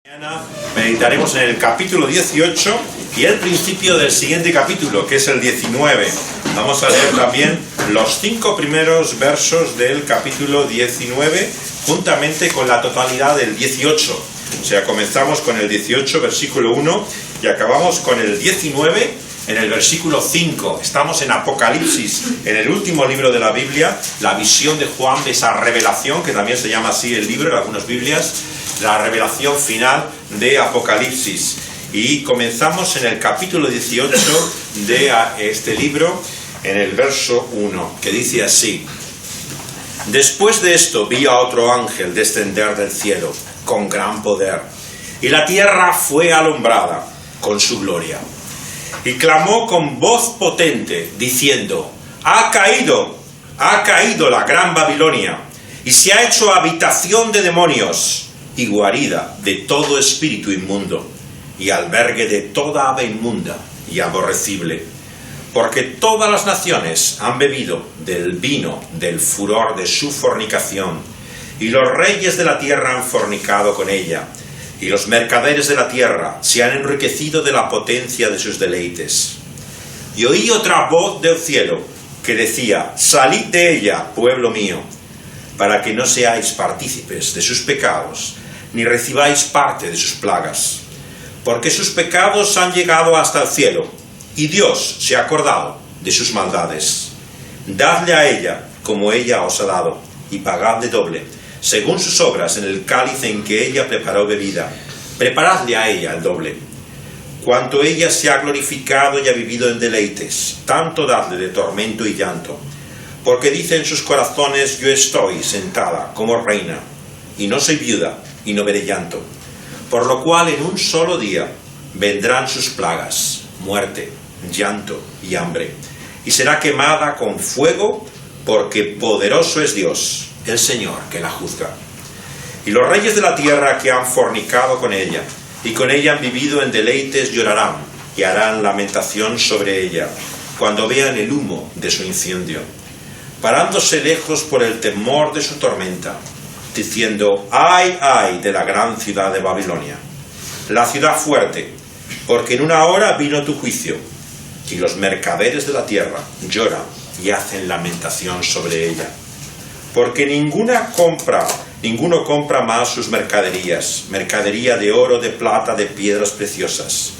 Mañana meditaremos en el capítulo 18 y el principio del siguiente capítulo, que es el 19. Vamos a leer también los 5 primeros versos del capítulo 19, juntamente con la totalidad del 18. O sea, comenzamos con el 18, versículo 1, y acabamos con el 19, en el versículo 5. Estamos en Apocalipsis, en el último libro de la Biblia, la visión de Juan, de esa revelación, que también se llama así el libro en algunas Biblias, la revelación final de Apocalipsis. Y comenzamos en el capítulo 18 de este libro, en el verso 1, que dice así: Después de esto vi a otro ángel descender del cielo con gran poder, y la tierra fue alumbrada con su gloria. Y clamó con voz potente, diciendo: ha caído la gran Babilonia, y se ha hecho habitación de demonios, y guarida de todo espíritu inmundo, y albergue de toda ave inmunda y aborrecible, porque todas las naciones han bebido del vino del furor de su fornicación, y los reyes de la tierra han fornicado con ella, y los mercaderes de la tierra se han enriquecido de la potencia de sus deleites. Y oí otra voz del cielo que decía: salid de ella, pueblo mío, para que no seáis partícipes de sus pecados, ni recibáis parte de sus plagas, porque sus pecados han llegado hasta el cielo, y Dios se ha acordado de sus maldades. Dadle a ella como ella os ha dado, y pagadle doble, según sus obras, en el cáliz en que ella preparó bebida. Preparadle a ella el doble. Cuanto ella se ha glorificado y ha vivido en deleites, tanto dadle de tormento y llanto, porque dice en sus corazones: yo estoy sentada como reina, y no soy viuda, y no veré llanto. Por lo cual en un solo día vendrán sus plagas, muerte, llanto y hambre, y será quemada con fuego, porque poderoso es Dios, el Señor, que la juzga. Y los reyes de la tierra que han fornicado con ella, y con ella han vivido en deleites, llorarán, y harán lamentación sobre ella, cuando vean el humo de su incendio, parándose lejos por el temor de su tormenta, diciendo: ay, ay de la gran ciudad de Babilonia, la ciudad fuerte, porque en una hora vino tu juicio. Y los mercaderes de la tierra lloran y hacen lamentación sobre ella, porque ninguno compra más sus mercaderías, mercadería de oro, de plata, de piedras preciosas,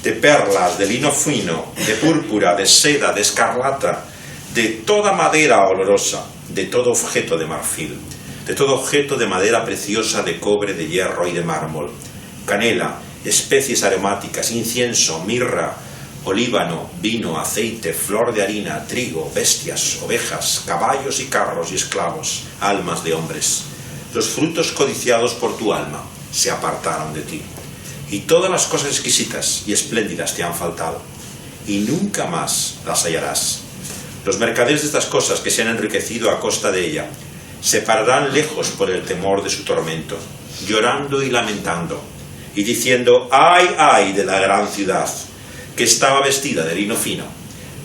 de perlas, de lino fino, de púrpura, de seda, de escarlata, de toda madera olorosa, de todo objeto de marfil, de todo objeto de madera preciosa, de cobre, de hierro y de mármol, canela, especies aromáticas, incienso, mirra, olíbano, vino, aceite, flor de harina, trigo, bestias, ovejas, caballos y carros y esclavos, almas de hombres. Los frutos codiciados por tu alma se apartaron de ti, y todas las cosas exquisitas y espléndidas te han faltado, y nunca más las hallarás. Los mercaderes de estas cosas que se han enriquecido a costa de ella se pararán lejos por el temor de su tormento, llorando y lamentando, y diciendo: ay, ay de la gran ciudad, que estaba vestida de lino fino,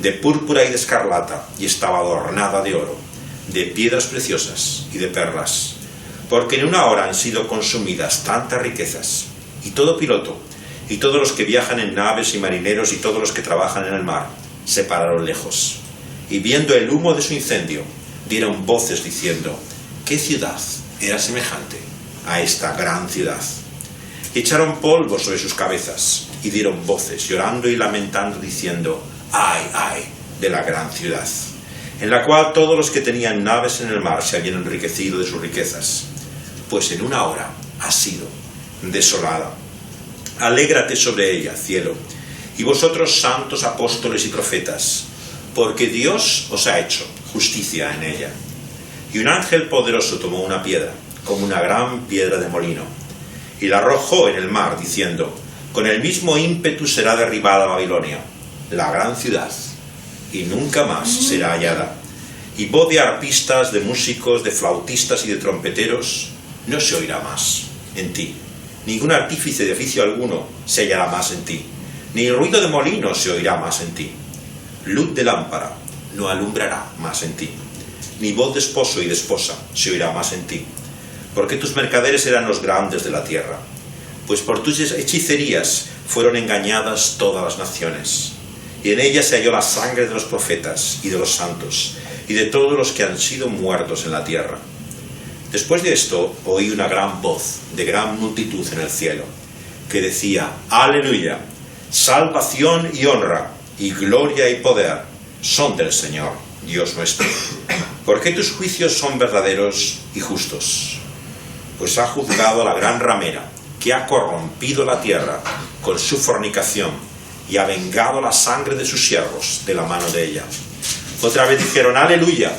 de púrpura y de escarlata, y estaba adornada de oro, de piedras preciosas y de perlas, porque en una hora han sido consumidas tantas riquezas, y todo piloto, y todos los que viajan en naves y marineros, y todos los que trabajan en el mar, se pararon lejos, y viendo el humo de su incendio, dieron voces diciendo: ¿qué ciudad era semejante a esta gran ciudad? Echaron polvo sobre sus cabezas, y dieron voces, llorando y lamentando, diciendo: ay, ay de la gran ciudad, en la cual todos los que tenían naves en el mar se habían enriquecido de sus riquezas, pues en una hora ha sido desolada. Alégrate sobre ella, cielo, y vosotros santos apóstoles y profetas, porque Dios os ha hecho justicia en ella. Y un ángel poderoso tomó una piedra, como una gran piedra de molino, y la arrojó en el mar, diciendo: con el mismo ímpetu será derribada Babilonia, la gran ciudad, y nunca más será hallada. Y voz de arpistas, de músicos, de flautistas y de trompeteros no se oirá más en ti. Ningún artífice de oficio alguno se hallará más en ti, ni ruido de molino se oirá más en ti. Luz de lámpara no alumbrará más en ti, ni voz de esposo y de esposa se oirá más en ti, porque tus mercaderes eran los grandes de la tierra. pues por tus hechicerías fueron engañadas todas las naciones. Y en ella se halló la sangre de los profetas y de los santos, y de todos los que han sido muertos en la tierra. Después de esto oí una gran voz de gran multitud en el cielo, que decía: Aleluya, salvación y honra, y gloria y poder son del Señor, Dios nuestro, porque tus juicios son verdaderos y justos. Pues ha juzgado a la gran ramera, que ha corrompido la tierra con su fornicación, y ha vengado la sangre de sus siervos de la mano de ella. Otra vez dijeron: Aleluya,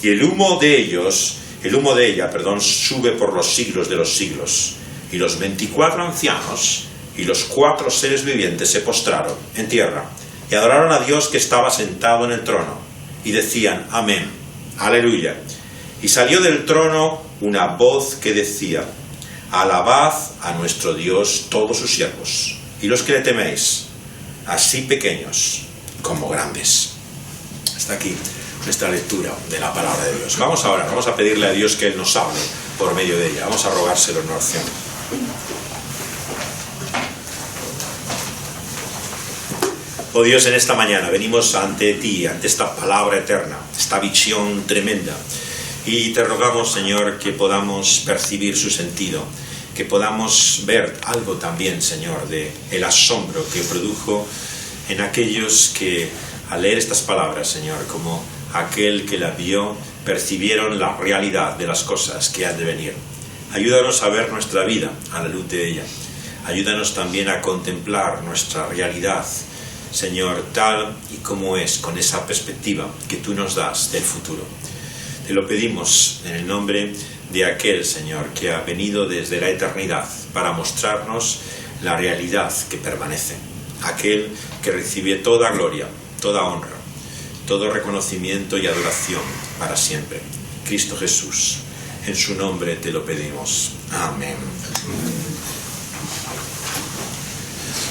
y el humo de ella, sube por los siglos de los siglos. Y los 24 ancianos y los 4 seres vivientes se postraron en tierra y adoraron a Dios que estaba sentado en el trono, y decían: Amén, Aleluya. Y salió del trono una voz que decía: Alabad a nuestro Dios todos sus siervos, y los que le teméis, así pequeños como grandes. Hasta aquí nuestra lectura de la palabra de Dios. Vamos a pedirle a Dios que Él nos hable por medio de ella. Vamos a rogárselo en oración. Oh Dios, en esta mañana venimos ante ti, ante esta palabra eterna, esta visión tremenda, y te rogamos, Señor, que podamos percibir su sentido, que podamos ver algo también, Señor, de el asombro que produjo en aquellos que al leer estas palabras, Señor, como aquel que la vio, percibieron la realidad de las cosas que han de venir. Ayúdanos a ver nuestra vida a la luz de ella. Ayúdanos también a contemplar nuestra realidad, Señor, tal y como es, con esa perspectiva que tú nos das del futuro. Te lo pedimos en el nombre de aquel, Señor, que ha venido desde la eternidad para mostrarnos la realidad que permanece. Aquel que recibe toda gloria, toda honra, todo reconocimiento y adoración para siempre. Cristo Jesús, en su nombre te lo pedimos. Amén.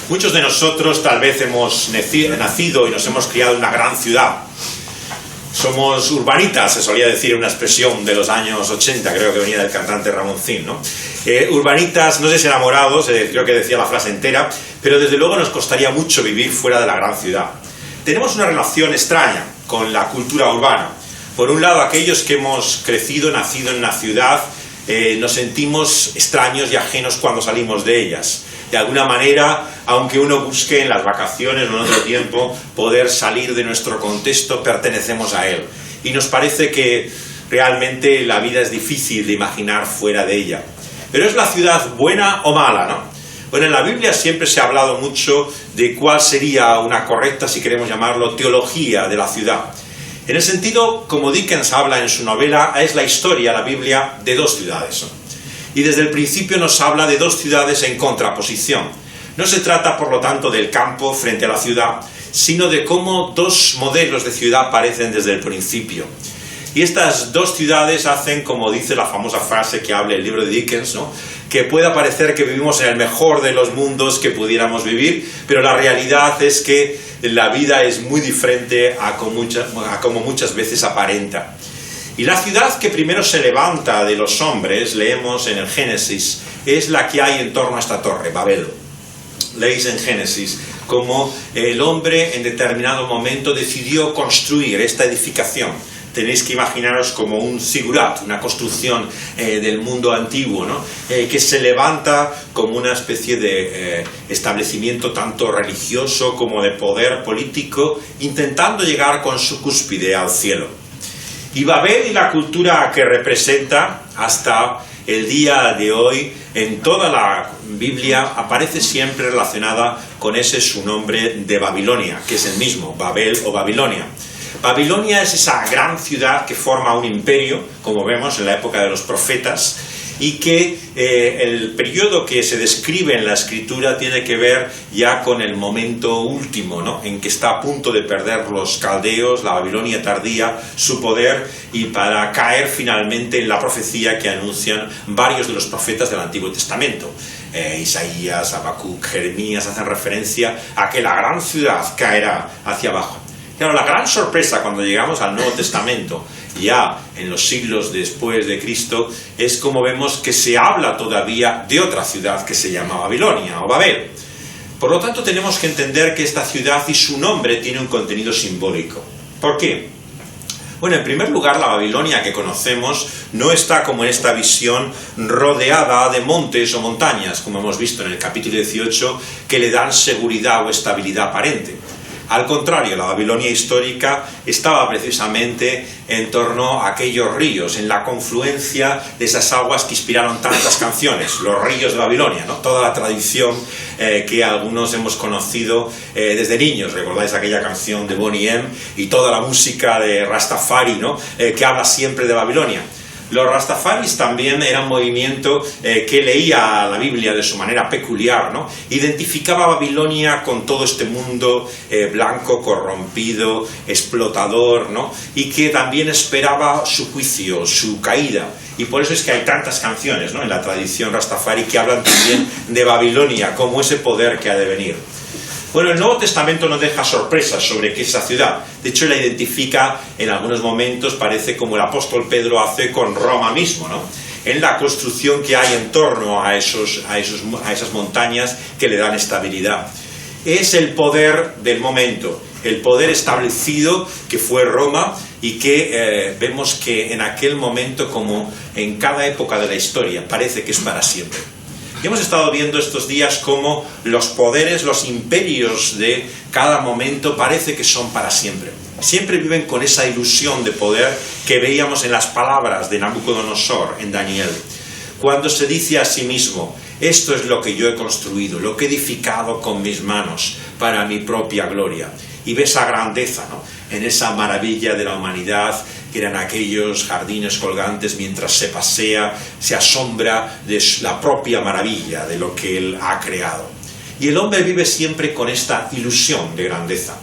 Muchos de nosotros tal vez hemos nacido y nos hemos criado en una gran ciudad. Somos urbanitas, se solía decir, una expresión de los años 80, creo que venía del cantante Ramoncín, ¿no? Urbanitas, no sé si enamorados, creo que decía la frase entera, pero desde luego nos costaría mucho vivir fuera de la gran ciudad. Tenemos una relación extraña con la cultura urbana. Por un lado, aquellos que hemos nacido en una ciudad, nos sentimos extraños y ajenos cuando salimos de ellas. De alguna manera, aunque uno busque en las vacaciones o en otro tiempo poder salir de nuestro contexto, pertenecemos a él. Y nos parece que realmente la vida es difícil de imaginar fuera de ella. Pero ¿es la ciudad buena o mala, no? Bueno, en la Biblia siempre se ha hablado mucho de cuál sería una correcta, si queremos llamarlo, teología de la ciudad. En el sentido, como Dickens habla en su novela, es la historia, la Biblia, de dos ciudades, ¿no? Y desde el principio nos habla de dos ciudades en contraposición. No se trata, por lo tanto, del campo frente a la ciudad, sino de cómo dos modelos de ciudad aparecen desde el principio. Y estas dos ciudades hacen, como dice la famosa frase que habla el libro de Dickens, ¿no?, que pueda parecer que vivimos en el mejor de los mundos que pudiéramos vivir, pero la realidad es que la vida es muy diferente a como muchas veces aparenta. Y la ciudad que primero se levanta de los hombres, leemos en el Génesis, es la que hay en torno a esta torre, Babel. Leéis en Génesis cómo el hombre en determinado momento decidió construir esta edificación. Tenéis que imaginaros como un zigurat, una construcción del mundo antiguo, ¿no?, que se levanta como una especie de establecimiento tanto religioso como de poder político, intentando llegar con su cúspide al cielo. Y Babel y la cultura que representa hasta el día de hoy en toda la Biblia aparece siempre relacionada con ese su nombre de Babilonia, que es el mismo, Babel o Babilonia. Babilonia es esa gran ciudad que forma un imperio, como vemos en la época de los profetas, y que el periodo que se describe en la escritura tiene que ver ya con el momento último, ¿no?, en que está a punto de perder los caldeos, la Babilonia tardía, su poder, y para caer finalmente en la profecía que anuncian varios de los profetas del Antiguo Testamento. Isaías, Habacuc, Jeremías hacen referencia a que la gran ciudad caerá hacia abajo. Claro, la gran sorpresa cuando llegamos al Nuevo Testamento ya en los siglos después de Cristo, es como vemos que se habla todavía de otra ciudad que se llama Babilonia o Babel. Por lo tanto, tenemos que entender que esta ciudad y su nombre tiene un contenido simbólico. ¿Por qué? Bueno, en primer lugar, la Babilonia que conocemos no está como en esta visión rodeada de montes o montañas, como hemos visto en el capítulo 18, que le dan seguridad o estabilidad aparente. Al contrario, la Babilonia histórica estaba precisamente en torno a aquellos ríos, en la confluencia de esas aguas que inspiraron tantas canciones, los ríos de Babilonia, ¿no? Toda la tradición que algunos hemos conocido desde niños. ¿Recordáis aquella canción de Boney M? Y toda la música de Rastafari, ¿no? Que habla siempre de Babilonia. Los Rastafaris también eran un movimiento que leía la Biblia de su manera peculiar, ¿no? Identificaba a Babilonia con todo este mundo blanco, corrompido, explotador, ¿no? Y que también esperaba su juicio, su caída. Y por eso es que hay tantas canciones, ¿no? En la tradición Rastafari que hablan también de Babilonia como ese poder que ha de venir. Bueno, el Nuevo Testamento nos deja sorpresas sobre qué es esa ciudad. De hecho, la identifica en algunos momentos, parece como el apóstol Pedro hace con Roma mismo, ¿no? En la construcción que hay en torno a esas montañas que le dan estabilidad. Es el poder del momento, el poder establecido que fue Roma y que vemos que en aquel momento, como en cada época de la historia, parece que es para siempre. Y hemos estado viendo estos días cómo los poderes, los imperios de cada momento parece que son para siempre. Siempre viven con esa ilusión de poder que veíamos en las palabras de Nabucodonosor en Daniel. Cuando se dice a sí mismo, esto es lo que yo he construido, lo que he edificado con mis manos para mi propia gloria. Y ve esa grandeza, ¿no? En esa maravilla de la humanidad, que eran aquellos jardines colgantes mientras se pasea, se asombra de la propia maravilla de lo que él ha creado. Y el hombre vive siempre con esta ilusión de grandeza.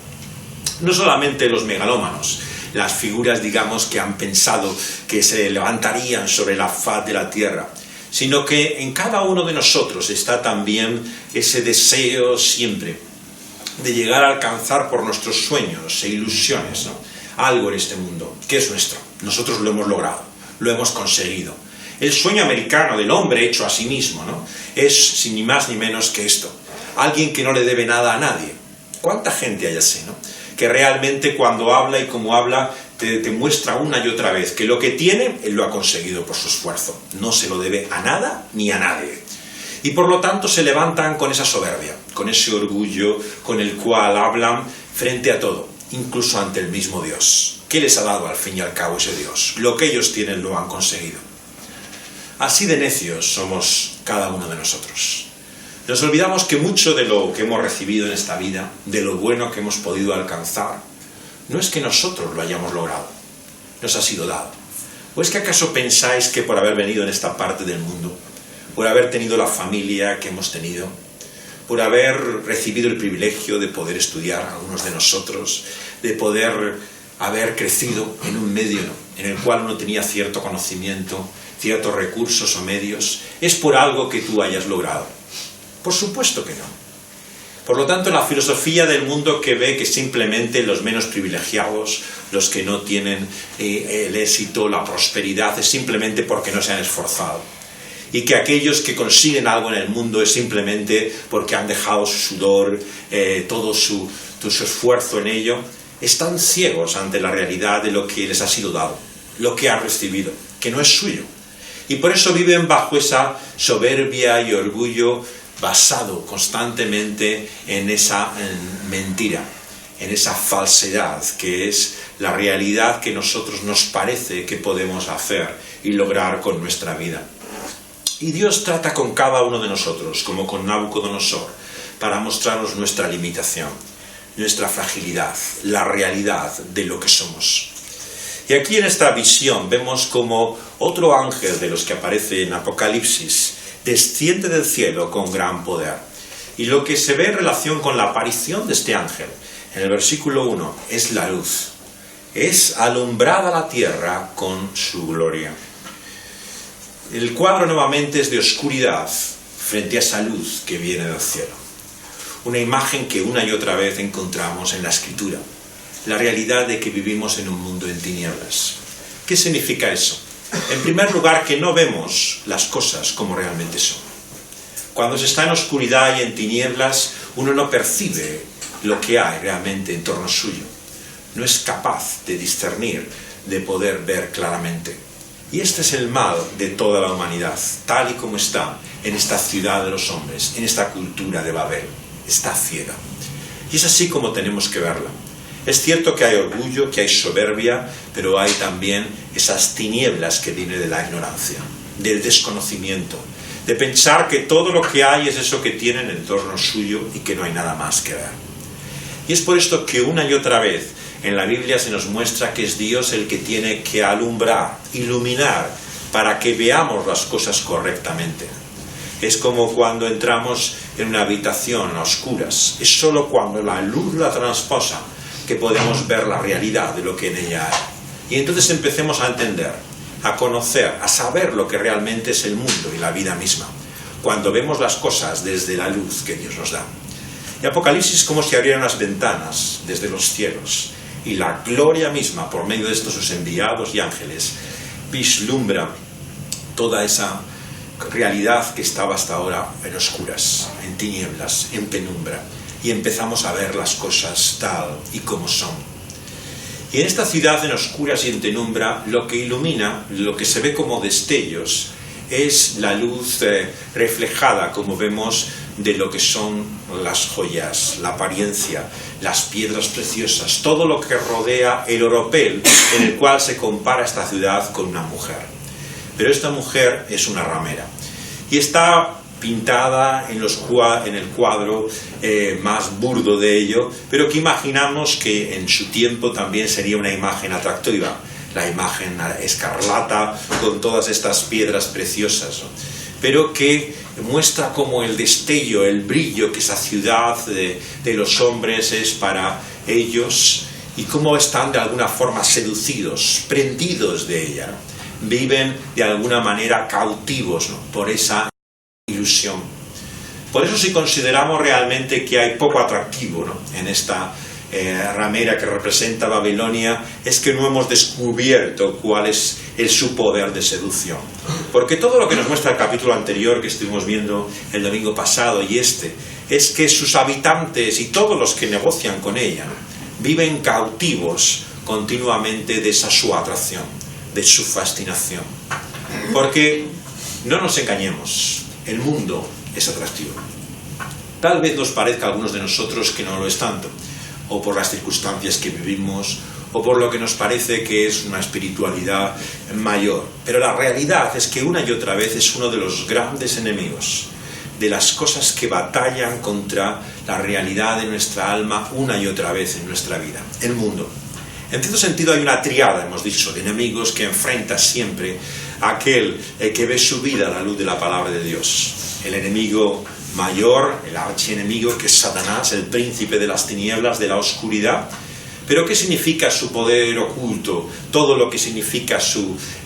No solamente los megalómanos, las figuras, digamos, que han pensado que se levantarían sobre la faz de la tierra, sino que en cada uno de nosotros está también ese deseo siempre de llegar a alcanzar por nuestros sueños e ilusiones, ¿no? Algo en este mundo, que es nuestro. Nosotros lo hemos logrado, lo hemos conseguido. El sueño americano del hombre hecho a sí mismo, ¿no? Es sin ni más ni menos que esto. Alguien que no le debe nada a nadie. ¿Cuánta gente hay así, no? Que realmente cuando habla y como habla te muestra una y otra vez que lo que tiene, él lo ha conseguido por su esfuerzo. No se lo debe a nada ni a nadie. Y por lo tanto se levantan con esa soberbia, con ese orgullo con el cual hablan frente a todo, incluso ante el mismo Dios. ¿Qué les ha dado al fin y al cabo ese Dios? Lo que ellos tienen lo han conseguido. Así de necios somos cada uno de nosotros. Nos olvidamos que mucho de lo que hemos recibido en esta vida, de lo bueno que hemos podido alcanzar, no es que nosotros lo hayamos logrado, nos ha sido dado. ¿O es que acaso pensáis que por haber venido en esta parte del mundo, por haber tenido la familia que hemos tenido, por haber recibido el privilegio de poder estudiar, algunos de nosotros, de poder haber crecido en un medio, ¿no?, en el cual uno tenía cierto conocimiento, ciertos recursos o medios, es por algo que tú hayas logrado? Por supuesto que no. Por lo tanto, la filosofía del mundo que ve que simplemente los menos privilegiados, los que no tienen el éxito, la prosperidad, es simplemente porque no se han esforzado. Y que aquellos que consiguen algo en el mundo es simplemente porque han dejado su sudor, todo su esfuerzo en ello. Están ciegos ante la realidad de lo que les ha sido dado, lo que han recibido, que no es suyo. Y por eso viven bajo esa soberbia y orgullo basado constantemente en esa mentira, en esa falsedad que es la realidad que nosotros nos parece que podemos hacer y lograr con nuestra vida. Y Dios trata con cada uno de nosotros, como con Nabucodonosor, para mostrarnos nuestra limitación, nuestra fragilidad, la realidad de lo que somos. Y aquí en esta visión vemos como otro ángel de los que aparece en Apocalipsis desciende del cielo con gran poder. Y lo que se ve en relación con la aparición de este ángel, en el versículo 1, es la luz. Es alumbrada la tierra con su gloria. El cuadro nuevamente es de oscuridad frente a esa luz que viene del cielo. Una imagen que una y otra vez encontramos en la Escritura. La realidad de que vivimos en un mundo en tinieblas. ¿Qué significa eso? En primer lugar, que no vemos las cosas como realmente son. Cuando se está en oscuridad y en tinieblas, uno no percibe lo que hay realmente en torno suyo. No es capaz de discernir, de poder ver claramente. Y este es el mal de toda la humanidad, tal y como está en esta ciudad de los hombres, en esta cultura de Babel. Está ciega. Y es así como tenemos que verla. Es cierto que hay orgullo, que hay soberbia, pero hay también esas tinieblas que vienen de la ignorancia, del desconocimiento, de pensar que todo lo que hay es eso que tienen en torno suyo y que no hay nada más que ver. Y es por esto que una y otra vez en la Biblia se nos muestra que es Dios el que tiene que alumbrar, iluminar, para que veamos las cosas correctamente. Es como cuando entramos en una habitación a oscuras. Es solo cuando la luz la trasposa que podemos ver la realidad de lo que en ella hay. Y entonces empecemos a entender, a conocer, a saber lo que realmente es el mundo y la vida misma, cuando vemos las cosas desde la luz que Dios nos da. Y Apocalipsis es como si abrieran las ventanas desde los cielos, y la gloria misma, por medio de estos sus enviados y ángeles, vislumbra toda esa realidad que estaba hasta ahora en oscuras, en tinieblas, en penumbra, y empezamos a ver las cosas tal y como son. Y en esta ciudad en oscuras y en penumbra, lo que ilumina, lo que se ve como destellos, es la luz reflejada, como vemos, de lo que son las joyas, la apariencia, las piedras preciosas, todo lo que rodea el oropel en el cual se compara esta ciudad con una mujer. Pero esta mujer es una ramera y está pintada en el cuadro más burdo de ello, pero que imaginamos que en su tiempo también sería una imagen atractiva, la imagen escarlata con todas estas piedras preciosas, ¿no? Pero que muestra como el destello, el brillo que esa ciudad de los hombres es para ellos y cómo están de alguna forma seducidos, prendidos de ella, ¿no? Viven de alguna manera cautivos, ¿no?, por esa ilusión. Por eso, si consideramos realmente que hay poco atractivo, ¿no?, en esta ramera que representa Babilonia, es que no hemos descubierto cuál es su poder de seducción. Porque todo lo que nos muestra el capítulo anterior que estuvimos viendo el domingo pasado y es que sus habitantes y todos los que negocian con ella viven cautivos continuamente de esa su atracción, de su fascinación. Porque no nos engañemos, el mundo es atractivo. Tal vez nos parezca a algunos de nosotros que no lo es tanto, o por las circunstancias que vivimos, o por lo que nos parece que es una espiritualidad mayor. Pero la realidad es que una y otra vez es uno de los grandes enemigos, de las cosas que batallan contra la realidad de nuestra alma una y otra vez en nuestra vida, el mundo. En cierto sentido hay una triada, hemos dicho, de enemigos que enfrenta siempre a aquel que ve su vida a la luz de la palabra de Dios. El enemigo mayor, el archienemigo, que es Satanás, el príncipe de las tinieblas, de la oscuridad. Pero ¿qué significa su poder oculto? Todo lo que significa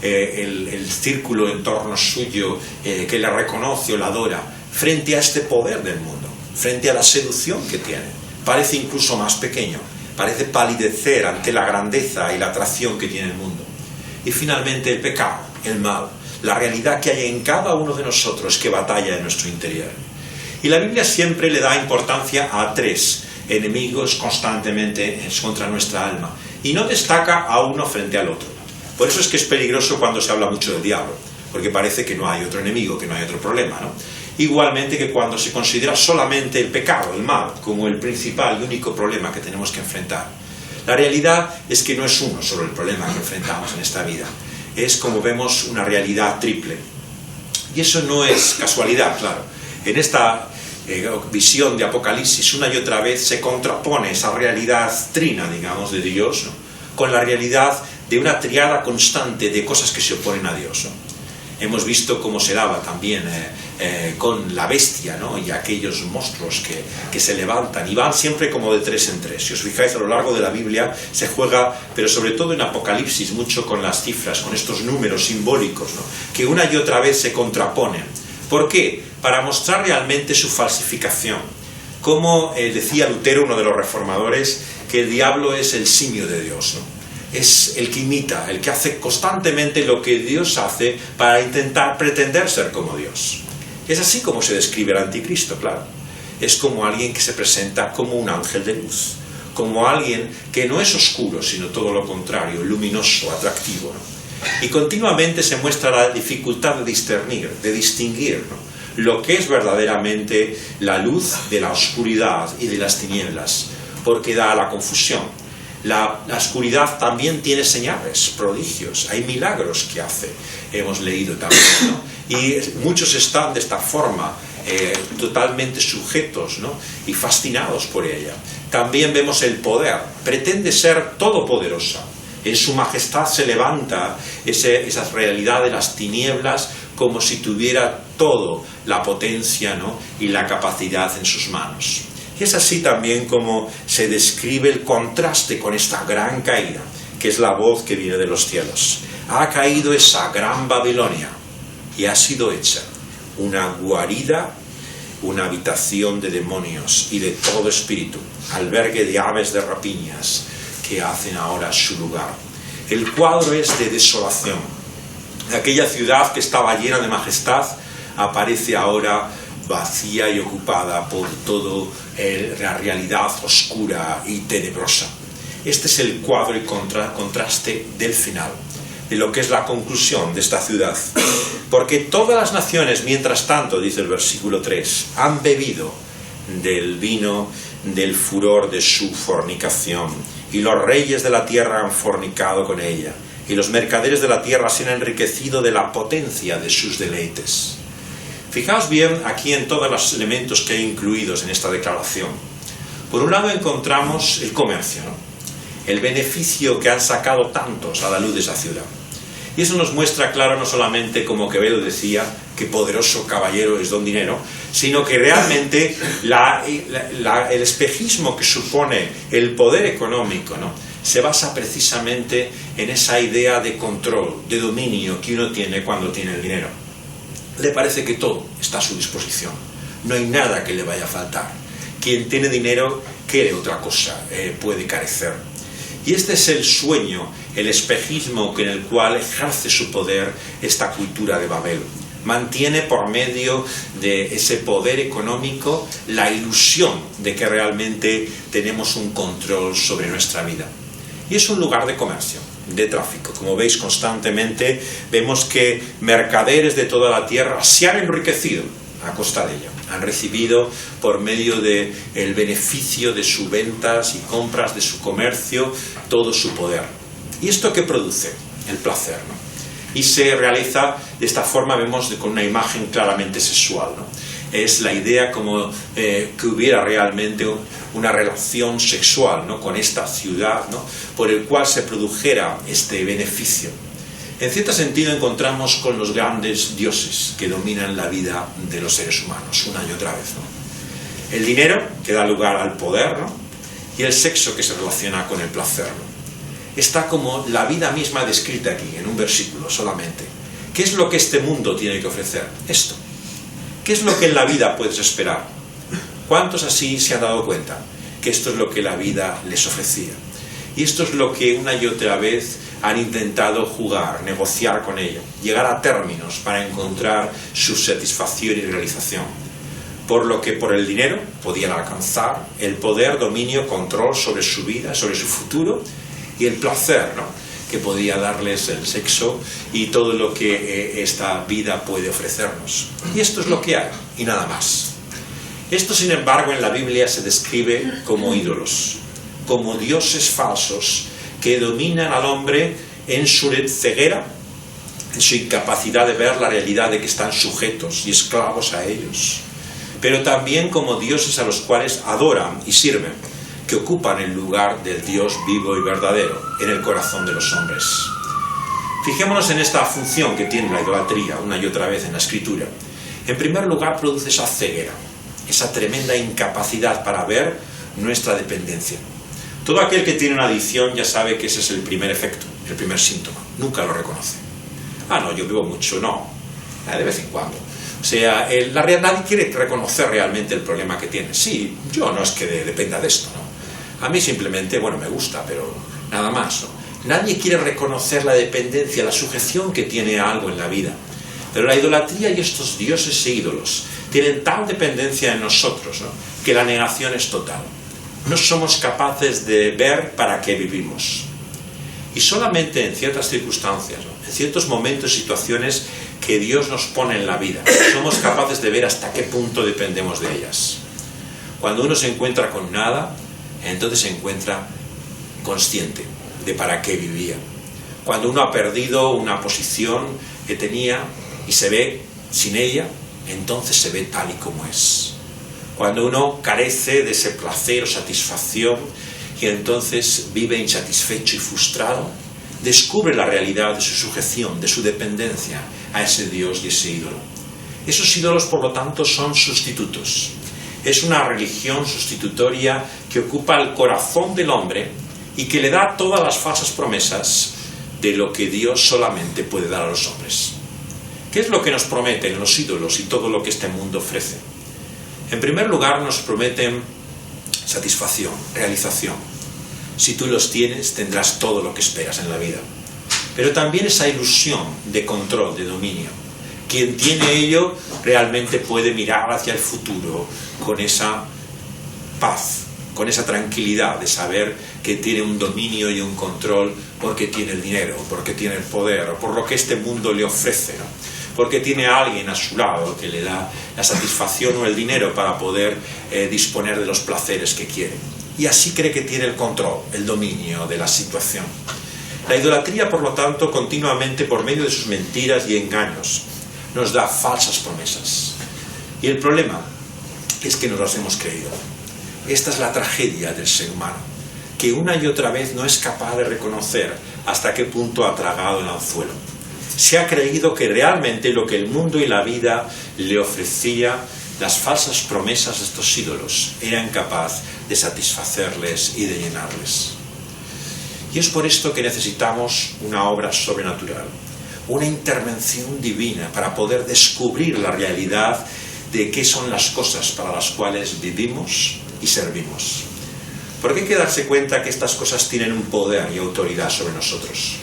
el círculo en torno suyo, que le reconoce o la adora, frente a este poder del mundo, frente a la seducción que tiene. Parece incluso más pequeño, parece palidecer ante la grandeza y la atracción que tiene el mundo. Y finalmente el pecado, el mal, la realidad que hay en cada uno de nosotros que batalla en nuestro interior. Y la Biblia siempre le da importancia a tres enemigos constantemente contra nuestra alma, y no destaca a uno frente al otro. Por eso es que es peligroso cuando se habla mucho del diablo, porque parece que no hay otro enemigo, que no hay otro problema, ¿no? Igualmente que cuando se considera solamente el pecado, el mal, como el principal y único problema que tenemos que enfrentar. La realidad es que no es uno solo el problema que enfrentamos en esta vida, es, como vemos, una realidad triple. Y eso no es casualidad, claro. En esta visión de Apocalipsis una y otra vez se contrapone esa realidad trina, digamos, de Dios, ¿no?, con la realidad de una triada constante de cosas que se oponen a Dios, ¿no? Hemos visto cómo se daba también con la bestia, ¿no?, y aquellos monstruos que se levantan y van siempre como de tres en tres. Si os fijáis, a lo largo de la Biblia se juega, pero sobre todo en Apocalipsis, mucho con las cifras, con estos números simbólicos, ¿no?, que una y otra vez se contraponen. ¿Por qué? Para mostrar realmente su falsificación. Como decía Lutero, uno de los reformadores, que el diablo es el simio de Dios, ¿no? es el que imita, el que hace constantemente lo que Dios hace para intentar pretender ser como Dios. Es así como se describe el anticristo, claro. Es como alguien que se presenta como un ángel de luz, como alguien que no es oscuro, sino todo lo contrario, luminoso, atractivo, ¿no? Y continuamente se muestra la dificultad de distinguir, ¿no?, lo que es verdaderamente la luz de la oscuridad y de las tinieblas, porque da la confusión. La oscuridad también tiene señales, prodigios, hay milagros que hace, hemos leído también, ¿no? Y muchos están de esta forma, totalmente sujetos, ¿no?, y fascinados por ella. También vemos el poder, pretende ser todopoderosa. En su majestad se levanta esa realidad de las tinieblas como si tuviera todo la potencia, ¿no?, y la capacidad en sus manos. Y es así también como se describe el contraste con esta gran caída, que es la voz que viene de los cielos. Ha caído esa gran Babilonia y ha sido hecha una guarida, una habitación de demonios y de todo espíritu, albergue de aves de rapiñas que hacen ahora su lugar. El cuadro es de desolación. Aquella ciudad que estaba llena de majestad aparece ahora vacía y ocupada por toda la realidad oscura y tenebrosa. Este es el cuadro y contraste del final, de lo que es la conclusión de esta ciudad. Porque todas las naciones, mientras tanto, dice el versículo 3, han bebido del vino del furor de su fornicación, y los reyes de la tierra han fornicado con ella, y los mercaderes de la tierra se han enriquecido de la potencia de sus deleites. Fijaos bien aquí en todos los elementos que hay incluidos en esta declaración. Por un lado encontramos el comercio, ¿no?, el beneficio que han sacado tantos a la luz de esa ciudad. Y eso nos muestra claro no solamente, como Quevedo decía, que poderoso caballero es don dinero, sino que realmente el espejismo que supone el poder económico, ¿no?, se basa precisamente en esa idea de control, de dominio que uno tiene cuando tiene el dinero. Le parece que todo está a su disposición, no hay nada que le vaya a faltar. Quien tiene dinero quiere otra cosa, puede carecer. Y este es el sueño, el espejismo en el cual ejerce su poder esta cultura de Babel. Mantiene por medio de ese poder económico la ilusión de que realmente tenemos un control sobre nuestra vida. Y es un lugar de comercio, de tráfico. Como veis constantemente, vemos que mercaderes de toda la tierra se han enriquecido a costa de ella. Han recibido por medio del beneficio de sus ventas y compras, de su comercio, todo su poder. ¿Y esto qué produce? El placer, ¿no? Y se realiza de esta forma, vemos, con una imagen claramente sexual, ¿no? Es la idea como que hubiera realmente una relación sexual, ¿no?, con esta ciudad, ¿no?, por el cual se produjera este beneficio. En cierto sentido encontramos con los grandes dioses que dominan la vida de los seres humanos una y otra vez, ¿no? El dinero, que da lugar al poder, ¿no?, y el sexo, que se relaciona con el placer, ¿no? Está como la vida misma descrita aquí, en un versículo solamente. ¿Qué es lo que este mundo tiene que ofrecer? Esto. ¿Qué es lo que en la vida puedes esperar? ¿Cuántos así se han dado cuenta que esto es lo que la vida les ofrecía? Y esto es lo que una y otra vez han intentado jugar, negociar con ello, llegar a términos para encontrar su satisfacción y realización. Por lo que por el dinero podían alcanzar el poder, dominio, control sobre su vida, sobre su futuro, y el placer, ¿no?, que podía darles el sexo y todo lo que esta vida puede ofrecernos. Y esto es lo que hay, y nada más. Esto, sin embargo, en la Biblia se describe como ídolos, como dioses falsos que dominan al hombre en su ceguera, en su incapacidad de ver la realidad de que están sujetos y esclavos a ellos, pero también como dioses a los cuales adoran y sirven, que ocupan el lugar del Dios vivo y verdadero en el corazón de los hombres. Fijémonos en esta función que tiene la idolatría una y otra vez en la Escritura. En primer lugar, produce esa ceguera, esa tremenda incapacidad para ver nuestra dependencia. Todo aquel que tiene una adicción ya sabe que ese es el primer efecto, el primer síntoma. Nunca lo reconoce. Ah, no, yo bebo mucho, no. De vez en cuando. O sea, nadie quiere reconocer realmente el problema que tiene. Sí, yo no es que dependa de esto, ¿no? A mí simplemente, bueno, me gusta, pero nada más, ¿no? Nadie quiere reconocer la dependencia, la sujeción que tiene a algo en la vida. Pero la idolatría y estos dioses e ídolos tienen tal dependencia en nosotros, ¿no?, que la negación es total. No somos capaces de ver para qué vivimos. Y solamente en ciertas circunstancias, ¿no?, en ciertos momentos y situaciones que Dios nos pone en la vida, somos capaces de ver hasta qué punto dependemos de ellas. Cuando uno se encuentra con nada, entonces se encuentra consciente de para qué vivía. Cuando uno ha perdido una posición que tenía y se ve sin ella, entonces se ve tal y como es. Cuando uno carece de ese placer o satisfacción y entonces vive insatisfecho y frustrado, descubre la realidad de su sujeción, de su dependencia a ese Dios y ese ídolo. Esos ídolos, por lo tanto, son sustitutos. Es una religión sustitutoria que ocupa el corazón del hombre y que le da todas las falsas promesas de lo que Dios solamente puede dar a los hombres. ¿Qué es lo que nos prometen los ídolos y todo lo que este mundo ofrece? En primer lugar, nos prometen satisfacción, realización. Si tú los tienes, tendrás todo lo que esperas en la vida. Pero también esa ilusión de control, de dominio. Quien tiene ello realmente puede mirar hacia el futuro con esa paz, con esa tranquilidad de saber que tiene un dominio y un control porque tiene el dinero, porque tiene el poder, o por lo que este mundo le ofrece, ¿no?, porque tiene a alguien a su lado que le da la satisfacción o el dinero para poder disponer de los placeres que quiere. Y así cree que tiene el control, el dominio de la situación. La idolatría, por lo tanto, continuamente, por medio de sus mentiras y engaños, nos da falsas promesas. Y el problema es que nos las hemos creído. Esta es la tragedia del ser humano, que una y otra vez no es capaz de reconocer hasta qué punto ha tragado el anzuelo. Se ha creído que realmente lo que el mundo y la vida le ofrecía, las falsas promesas de estos ídolos, eran capaces de satisfacerles y de llenarles. Y es por esto que necesitamos una obra sobrenatural, una intervención divina para poder descubrir la realidad de qué son las cosas para las cuales vivimos y servimos. Porque hay que darse cuenta que estas cosas tienen un poder y autoridad sobre nosotros.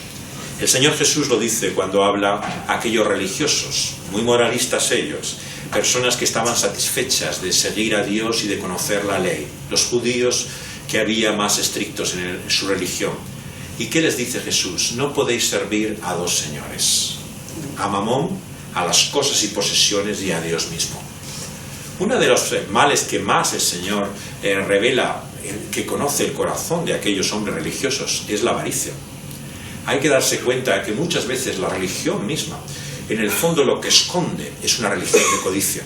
El Señor Jesús lo dice cuando habla a aquellos religiosos, muy moralistas ellos, personas que estaban satisfechas de seguir a Dios y de conocer la ley, los judíos que había más estrictos en su religión. ¿Y qué les dice Jesús? No podéis servir a dos señores, a Mamón, a las cosas y posesiones y a Dios mismo. Uno de los males que más el Señor revela, que conoce el corazón de aquellos hombres religiosos, es la avaricia. Hay que darse cuenta que muchas veces la religión misma, en el fondo lo que esconde es una religión de codicia.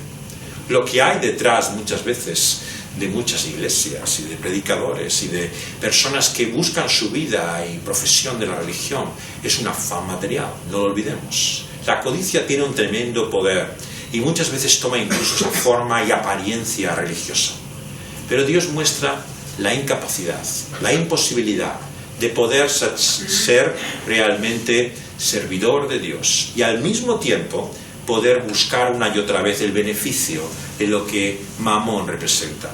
Lo que hay detrás muchas veces de muchas iglesias y de predicadores y de personas que buscan su vida y profesión de la religión es un afán material, no lo olvidemos. La codicia tiene un tremendo poder y muchas veces toma incluso esa forma y apariencia religiosa. Pero Dios muestra la incapacidad, la imposibilidad de poder ser realmente servidor de Dios y al mismo tiempo poder buscar una y otra vez el beneficio de lo que Mamón representa.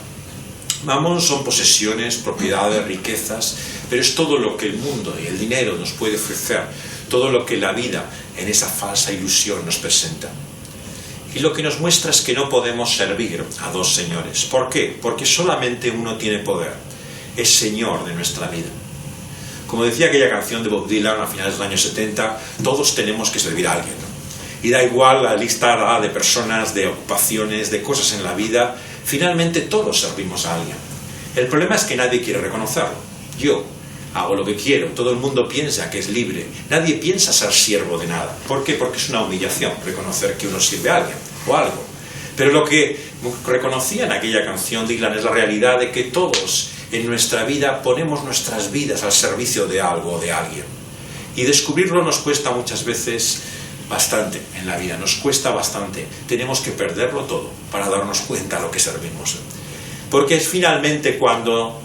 Mamón son posesiones, propiedades, riquezas, pero es todo lo que el mundo y el dinero nos puede ofrecer, todo lo que la vida en esa falsa ilusión nos presenta. Y lo que nos muestra es que no podemos servir a dos señores. ¿Por qué? Porque solamente uno tiene poder, es Señor de nuestra vida. Como decía aquella canción de Bob Dylan a finales de los años 70, todos tenemos que servir a alguien, ¿no? Y da igual la lista de personas, de ocupaciones, de cosas en la vida, finalmente todos servimos a alguien. El problema es que nadie quiere reconocerlo. Yo hago lo que quiero, todo el mundo piensa que es libre, nadie piensa ser siervo de nada. ¿Por qué? Porque es una humillación reconocer que uno sirve a alguien o algo. Pero lo que reconocía en aquella canción Dylan es la realidad de que todos en nuestra vida ponemos nuestras vidas al servicio de algo o de alguien. Y descubrirlo nos cuesta muchas veces bastante en la vida, nos cuesta bastante. Tenemos que perderlo todo para darnos cuenta de lo que servimos. Porque es finalmente cuando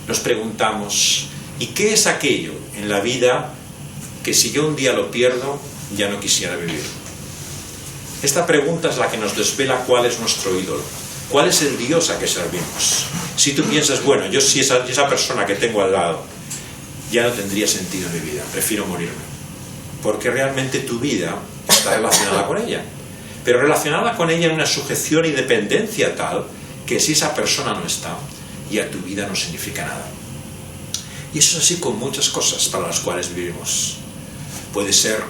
nos preguntamos, ¿y qué es aquello en la vida que si yo un día lo pierdo, ya no quisiera vivir? Esta pregunta es la que nos desvela cuál es nuestro ídolo, cuál es el Dios a que servimos. Si tú piensas, bueno, yo si esa persona que tengo al lado ya no tendría sentido mi vida, prefiero morirme. Porque realmente tu vida está relacionada con ella, pero relacionada con ella en una sujeción y dependencia tal que si esa persona no está, ya tu vida no significa nada. Y eso es así con muchas cosas para las cuales vivimos. Puede ser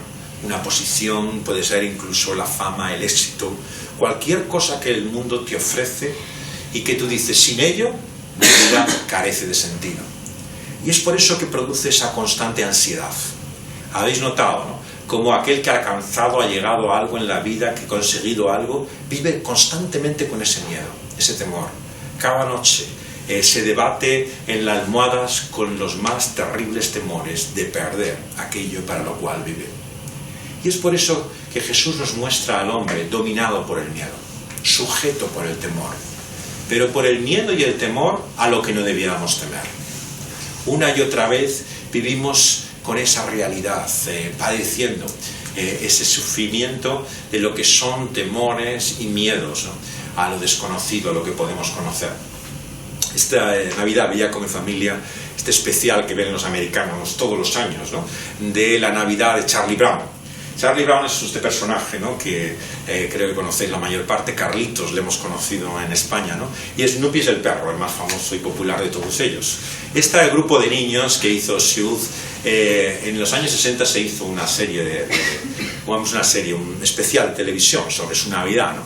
una posición, puede ser incluso la fama, el éxito, cualquier cosa que el mundo te ofrece y que tú dices, sin ello, mi vida carece de sentido. Y es por eso que produce esa constante ansiedad. ¿Habéis notado, no? Como aquel que ha alcanzado, ha llegado a algo en la vida, que ha conseguido algo, vive constantemente con ese miedo, ese temor. Cada noche se debate en las almohadas con los más terribles temores de perder aquello para lo cual vive. Y es por eso que Jesús nos muestra al hombre dominado por el miedo, sujeto por el temor, pero por el miedo y el temor a lo que no debiéramos temer. Una y otra vez vivimos con esa realidad, padeciendo ese sufrimiento de lo que son temores y miedos, ¿no? A lo desconocido, a lo que podemos conocer. Esta Navidad veía con mi familia este especial que ven los americanos todos los años, ¿no? De la Navidad de Charlie Brown. Charlie Brown es este personaje, ¿no? Que creo que conocéis la mayor parte. Carlitos le hemos conocido en España, ¿no? Y Snoopy es el perro, el más famoso y popular de todos ellos. Este grupo de niños que hizo Seuss, en los años 60 se hizo una serie un especial de televisión sobre su Navidad, ¿no?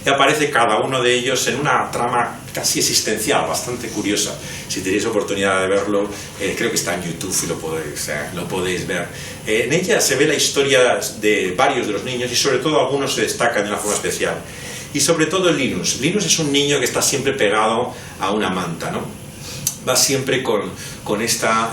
Y aparece cada uno de ellos en una trama casi existencial, bastante curiosa. Si tenéis oportunidad de verlo, creo que está en YouTube y lo podéis ver. En ella se ve la historia de varios de los niños y sobre todo algunos se destacan de una forma especial. Y sobre todo Linus. Linus es un niño que está siempre pegado a una manta, ¿no? Va siempre con esta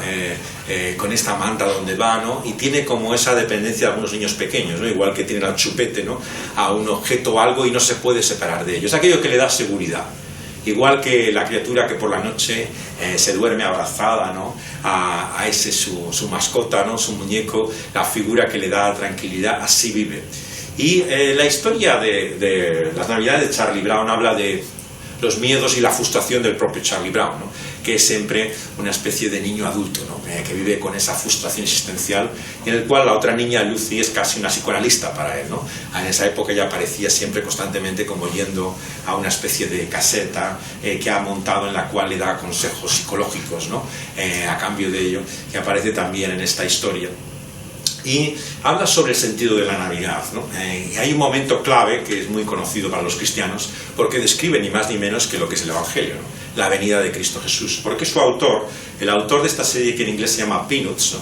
manta donde va, ¿no? Y tiene como esa dependencia de algunos niños pequeños, ¿no? Igual que tienen al chupete, ¿no? A un objeto o algo y no se puede separar de ellos. Es aquello que le da seguridad. Igual que la criatura que por la noche se duerme abrazada, ¿no? A ese su mascota, ¿no? Su muñeco, la figura que le da tranquilidad, así vive. Y la historia de las Navidades de Charlie Brown habla de los miedos y la frustración del propio Charlie Brown, ¿no? Que es siempre una especie de niño adulto, ¿no? Que vive con esa frustración existencial, y en el cual la otra niña, Lucy, es casi una psicoanalista para él, ¿no? En esa época ella aparecía siempre constantemente como yendo a una especie de caseta que ha montado, en la cual le da consejos psicológicos, ¿no? A cambio de ello, que aparece también en esta historia. Y habla sobre el sentido de la Navidad, ¿no? Hay un momento clave que es muy conocido para los cristianos, porque describe ni más ni menos que lo que es el Evangelio, ¿no? La venida de Cristo Jesús. Porque su autor, el autor de esta serie que en inglés se llama Peanuts, ¿no?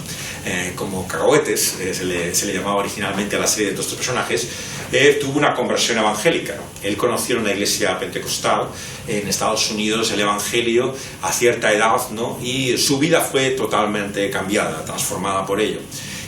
Como cacahuetes, se le llamaba originalmente a la serie de todos estos personajes, tuvo una conversión evangélica, ¿no? Él conoció en una iglesia pentecostal en Estados Unidos el Evangelio a cierta edad, ¿no? Y su vida fue totalmente cambiada, transformada por ello.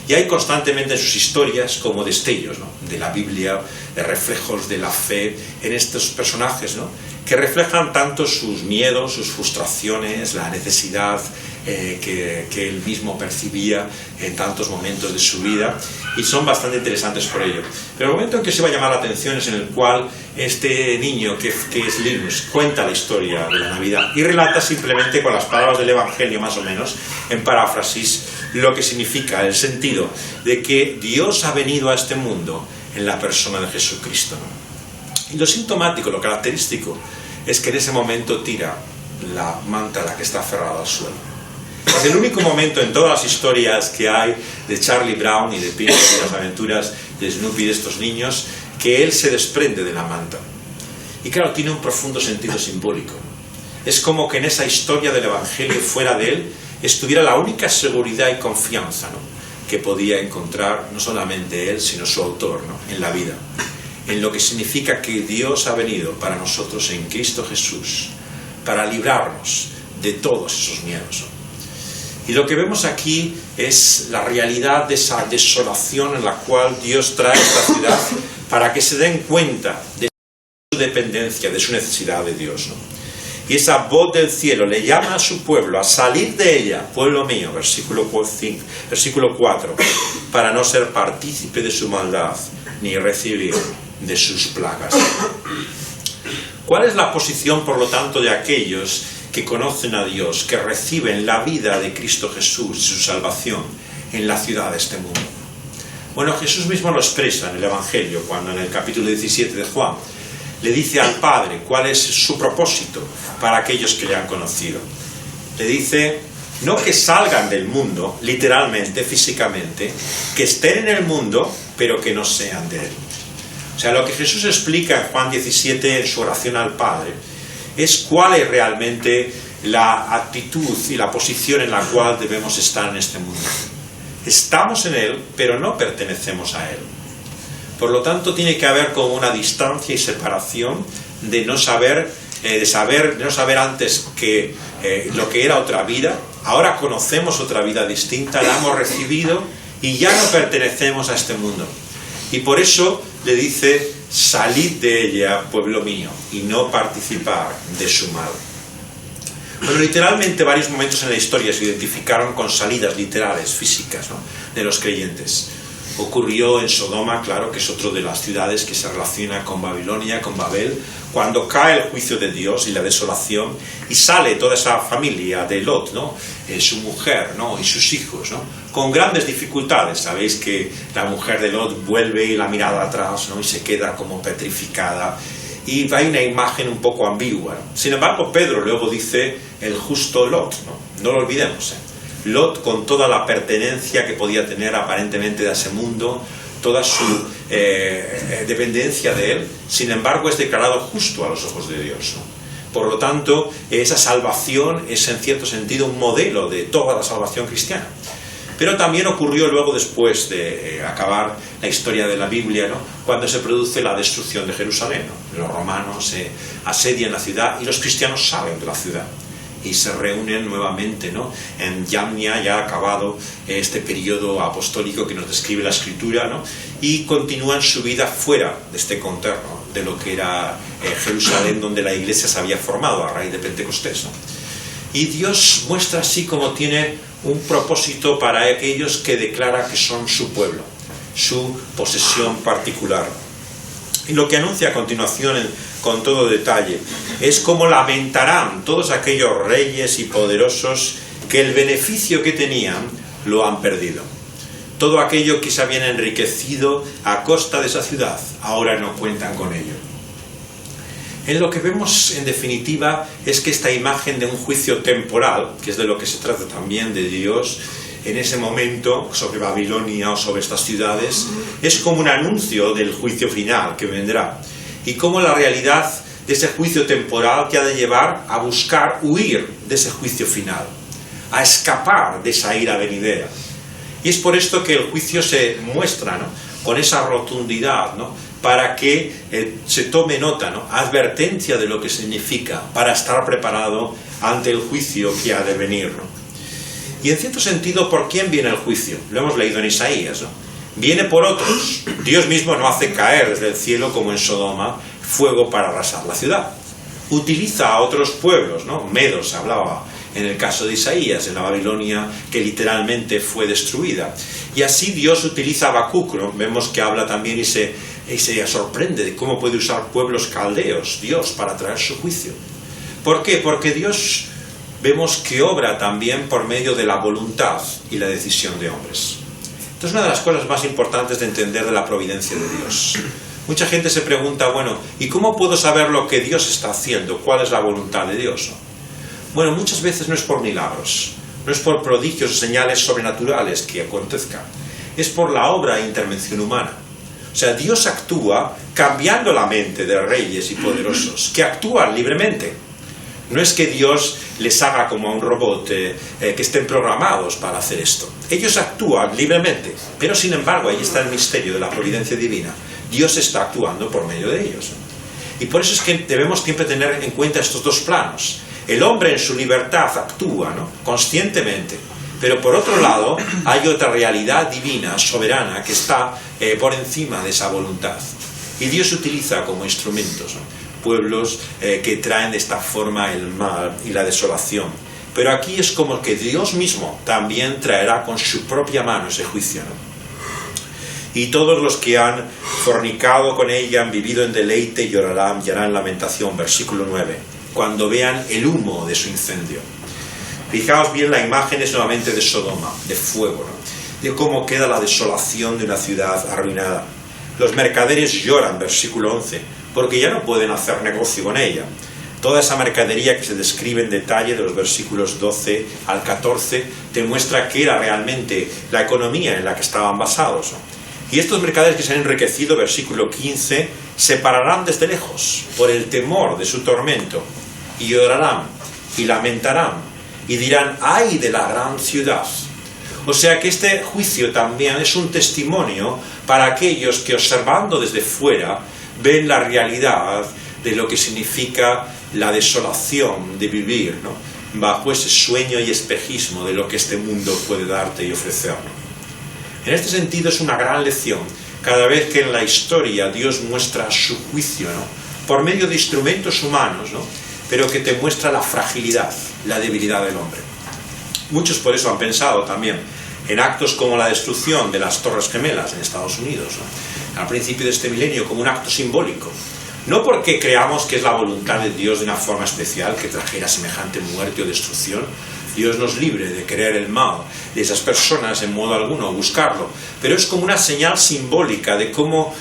Y hay constantemente en sus historias como destellos, ¿no? De la Biblia, de reflejos de la fe en estos personajes, ¿no? Que reflejan tanto sus miedos, sus frustraciones, la necesidad que él mismo percibía en tantos momentos de su vida, y son bastante interesantes por ello. Pero el momento en que se va a llamar la atención es en el cual este niño, que es Linus, cuenta la historia de la Navidad y relata simplemente con las palabras del Evangelio, más o menos, en paráfrasis, lo que significa el sentido de que Dios ha venido a este mundo en la persona de Jesucristo, ¿no? Y lo sintomático, lo característico, es que en ese momento tira la manta a la que está aferrada al suelo. Es el único momento en todas las historias que hay de Charlie Brown y de Peanuts y las aventuras de Snoopy, de estos niños, que él se desprende de la manta. Y claro, tiene un profundo sentido simbólico. Es como que en esa historia del Evangelio, fuera de él, estuviera la única seguridad y confianza, ¿no? Que podía encontrar no solamente él, sino su autor, ¿no? En la vida. En lo que significa que Dios ha venido para nosotros en Cristo Jesús, para librarnos de todos esos miedos, ¿no? Y lo que vemos aquí es la realidad de esa desolación en la cual Dios trae esta ciudad para que se den cuenta de su dependencia, de su necesidad de Dios, ¿no? Y esa voz del cielo le llama a su pueblo a salir de ella, pueblo mío, versículo 4, para no ser partícipe de su maldad, ni recibir de sus plagas. ¿Cuál es la posición, por lo tanto, de aquellos que conocen a Dios, que reciben la vida de Cristo Jesús y su salvación en la ciudad de este mundo. Bueno, Jesús mismo lo expresa en el Evangelio, cuando en el capítulo 17 de Juan le dice al Padre cuál es su propósito para aquellos que le han conocido. Le dice, no que salgan del mundo, literalmente, físicamente, que estén en el mundo, pero que no sean de él. O sea, lo que Jesús explica en Juan 17 en su oración al Padre es cuál es realmente la actitud y la posición en la cual debemos estar en este mundo. Estamos en él, pero no pertenecemos a él. Por lo tanto, tiene que haber como una distancia y separación de no saber antes que lo que era otra vida. Ahora conocemos otra vida distinta, la hemos recibido y ya no pertenecemos a este mundo. Y por eso le dice, salid de ella, pueblo mío, y no participar de su mal. Bueno, literalmente varios momentos en la historia se identificaron con salidas literales, físicas, ¿no?, de los creyentes. Ocurrió en Sodoma, claro, que es otro de las ciudades que se relaciona con Babilonia, con Babel, cuando cae el juicio de Dios y la desolación, y sale toda esa familia de Lot, ¿no?, su mujer, ¿no?, y sus hijos, ¿no?, con grandes dificultades. Sabéis que la mujer de Lot vuelve y la mirada atrás, ¿no?, y se queda como petrificada, y hay una imagen un poco ambigua, ¿no? Sin embargo, Pedro luego dice el justo Lot, no lo olvidemos, Lot, con toda la pertenencia que podía tener aparentemente de ese mundo, toda su dependencia de él, sin embargo es declarado justo a los ojos de Dios, ¿no? Por lo tanto, esa salvación es en cierto sentido un modelo de toda la salvación cristiana. Pero también ocurrió luego, después de acabar la historia de la Biblia, ¿no?, cuando se produce la destrucción de Jerusalén, ¿no? Los romanos asedian la ciudad y los cristianos salen de la ciudad y se reúnen nuevamente, ¿no?, en Yamnia, ya acabado este periodo apostólico que nos describe la Escritura, ¿no?, y continúan su vida fuera de este contorno de lo que era Jerusalén, donde la iglesia se había formado a raíz de Pentecostés, ¿no? Y Dios muestra así como tiene un propósito para aquellos que declara que son su pueblo, su posesión particular. Y lo que anuncia a continuación con todo detalle es cómo lamentarán todos aquellos reyes y poderosos que el beneficio que tenían lo han perdido. Todo aquello que se habían enriquecido a costa de esa ciudad, ahora no cuentan con ello. En lo que vemos, en definitiva, es que esta imagen de un juicio temporal, que es de lo que se trata también de Dios, en ese momento, sobre Babilonia o sobre estas ciudades, es como un anuncio del juicio final que vendrá. Y como la realidad de ese juicio temporal que ha de llevar a buscar huir de ese juicio final, a escapar de esa ira venidera. Y es por esto que el juicio se muestra, ¿no?, con esa rotundidad, ¿no?, para que se tome nota, ¿no?, advertencia de lo que significa, para estar preparado ante el juicio que ha de venir, ¿no? Y en cierto sentido, ¿por quién viene el juicio? Lo hemos leído en Isaías, ¿no? Viene por otros. Dios mismo no hace caer desde el cielo, como en Sodoma, fuego para arrasar la ciudad. Utiliza a otros pueblos, ¿no? Medos hablaba en el caso de Isaías, en la Babilonia que literalmente fue destruida. Y así Dios utiliza a Habacuc, ¿no? Vemos que habla también y se sorprende de cómo puede usar pueblos caldeos, Dios, para traer su juicio. ¿Por qué? Porque Dios vemos que obra también por medio de la voluntad y la decisión de hombres. Entonces, una de las cosas más importantes de entender de la providencia de Dios. Mucha gente se pregunta, bueno, ¿y cómo puedo saber lo que Dios está haciendo? ¿Cuál es la voluntad de Dios? Bueno, muchas veces no es por milagros, no es por prodigios o señales sobrenaturales que acontezcan, es por la obra e intervención humana. O sea, Dios actúa cambiando la mente de reyes y poderosos, que actúan libremente. No es que Dios les haga como a un robot que estén programados para hacer esto. Ellos actúan libremente, pero sin embargo ahí está el misterio de la providencia divina. Dios está actuando por medio de ellos. Y por eso es que debemos siempre tener en cuenta estos dos planos. El hombre en su libertad actúa, ¿no?, conscientemente, pero por otro lado hay otra realidad divina, soberana, que está por encima de esa voluntad. Y Dios utiliza como instrumentos, ¿no?, pueblos que traen de esta forma el mal y la desolación. Pero aquí es como que Dios mismo también traerá con su propia mano ese juicio, ¿no? Y todos los que han fornicado con ella han vivido en deleite y llorarán lamentación. Versículo 9. cuando vean el humo de su incendio. Fijaos bien, la imagen es nuevamente de Sodoma, de fuego, ¿no? De cómo queda la desolación de una ciudad arruinada. Los mercaderes lloran, versículo 11, porque ya no pueden hacer negocio con ella. Toda esa mercadería que se describe en detalle de los versículos 12 al 14 demuestra que era realmente la economía en la que estaban basados, ¿no? Y estos mercaderes que se han enriquecido, versículo 15, se pararán desde lejos por el temor de su tormento, y llorarán y lamentarán y dirán: ¡ay de la gran ciudad! O sea que este juicio también es un testimonio para aquellos que, observando desde fuera, ven la realidad de lo que significa la desolación de vivir, ¿no?, bajo ese sueño y espejismo de lo que este mundo puede darte y ofrecernos. En este sentido es una gran lección cada vez que en la historia Dios muestra su juicio, ¿no?, por medio de instrumentos humanos, ¿no?, pero que te muestra la fragilidad, la debilidad del hombre. Muchos por eso han pensado también en actos como la destrucción de las Torres Gemelas en Estados Unidos, ¿no?, al principio de este milenio, como un acto simbólico. No porque creamos que es la voluntad de Dios de una forma especial que trajera semejante muerte o destrucción. Dios nos libre de querer el mal de esas personas en modo alguno, buscarlo. Pero es como una señal simbólica de cómo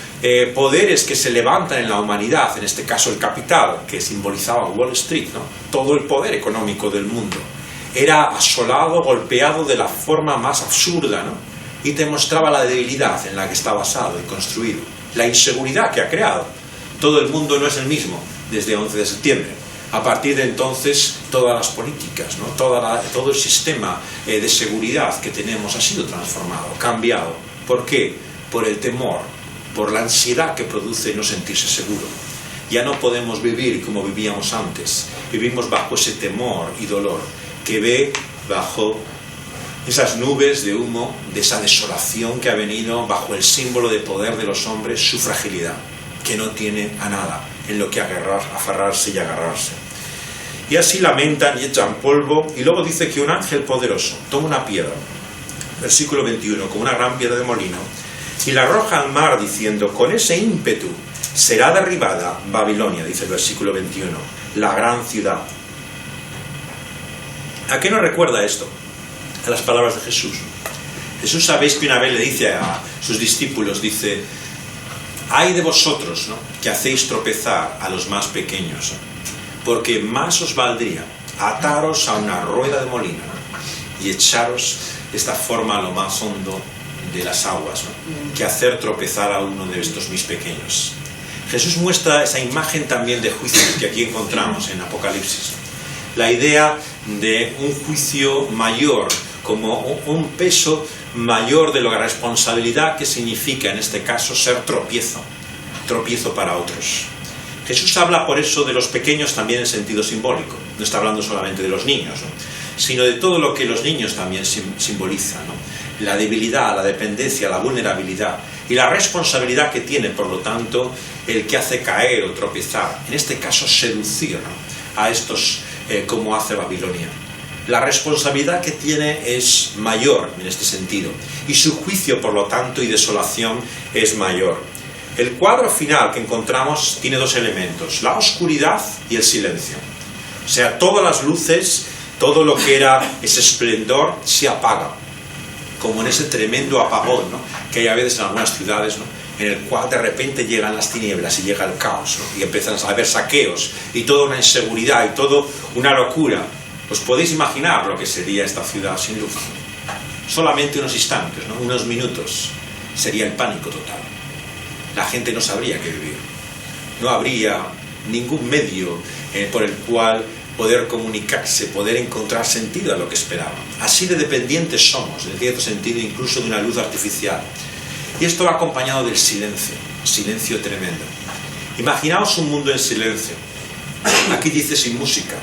poderes que se levantan en la humanidad, en este caso el capital, que simbolizaba Wall Street, ¿no?, todo el poder económico del mundo, era asolado, golpeado de la forma más absurda, ¿no?, y te mostraba la debilidad en la que está basado y construido, la inseguridad que ha creado. Todo el mundo no es el mismo desde 11 de septiembre. A partir de entonces, todas las políticas, ¿no?, todo el sistema de seguridad que tenemos ha sido transformado, cambiado. ¿Por qué? Por el temor, por la ansiedad que produce no sentirse seguro. Ya no podemos vivir como vivíamos antes. Vivimos bajo ese temor y dolor que ve bajo esas nubes de humo, de esa desolación que ha venido bajo el símbolo de poder de los hombres, su fragilidad, que no tiene a nada en lo que aferrarse y agarrarse. Y así lamentan y echan polvo, y luego dice que un ángel poderoso toma una piedra, versículo 21, con una gran piedra de molino, y la arroja al mar diciendo: con ese ímpetu será derribada Babilonia, dice el versículo 21, la gran ciudad. ¿A qué nos recuerda esto? A las palabras de Jesús. Jesús, sabéis que una vez le dice a sus discípulos, dice: ay de vosotros, ¿no?, que hacéis tropezar a los más pequeños, ¿no?, porque más os valdría ataros a una rueda de molino, ¿no?, y echaros de esta forma a lo más hondo de las aguas, ¿no?, que hacer tropezar a uno de estos mis pequeños. Jesús muestra esa imagen también de juicio que aquí encontramos en Apocalipsis. La idea de un juicio mayor, como un peso mayor de la responsabilidad que significa en este caso ser tropiezo para otros. Jesús habla por eso de los pequeños también en sentido simbólico. No está hablando solamente de los niños, ¿no?, sino de todo lo que los niños también simbolizan, ¿no?, la debilidad, la dependencia, la vulnerabilidad y la responsabilidad que tiene, por lo tanto, el que hace caer o tropezar, en este caso seducir, ¿no?, a estos como hace Babilonia. La responsabilidad que tiene es mayor en este sentido, y su juicio, por lo tanto, y desolación es mayor. El cuadro final que encontramos tiene dos elementos: la oscuridad y el silencio. O sea, todas las luces, todo lo que era ese esplendor se apaga, como en ese tremendo apagón, ¿no?, que hay a veces en algunas ciudades, ¿no?, en el cual de repente llegan las tinieblas y llega el caos, ¿no?, y empiezan a haber saqueos y toda una inseguridad y toda una locura. ¿Os podéis imaginar lo que sería esta ciudad sin luz? Solamente unos instantes, ¿no?, unos minutos, sería el pánico total. La gente no sabría qué vivir. No habría ningún medio por el cual poder comunicarse, poder encontrar sentido a lo que esperaban. Así de dependientes somos, en cierto sentido, incluso de una luz artificial. Y esto va acompañado del silencio, silencio tremendo. Imaginaos un mundo en silencio. Aquí dice sin música.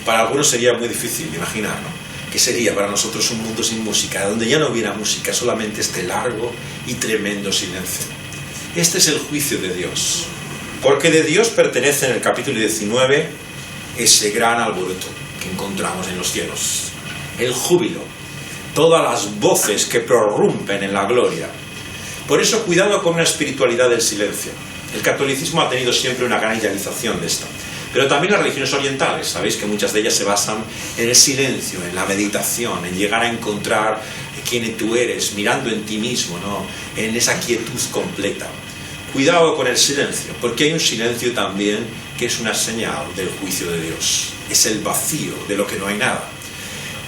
Para algunos sería muy difícil imaginar, ¿no?, que sería para nosotros un mundo sin música, donde ya no hubiera música, solamente este largo y tremendo silencio. Este es el juicio de Dios, porque de Dios pertenece en el capítulo 19 ese gran alboroto que encontramos en los cielos, el júbilo, todas las voces que prorrumpen en la gloria. Por eso, cuidado con una espiritualidad del silencio. El catolicismo ha tenido siempre una gran idealización de esto. Pero también las religiones orientales, sabéis que muchas de ellas se basan en el silencio, en la meditación, en llegar a encontrar quién tú eres, mirando en ti mismo, ¿no? En esa quietud completa. Cuidado con el silencio, porque hay un silencio también que es una señal del juicio de Dios. Es el vacío de lo que no hay nada.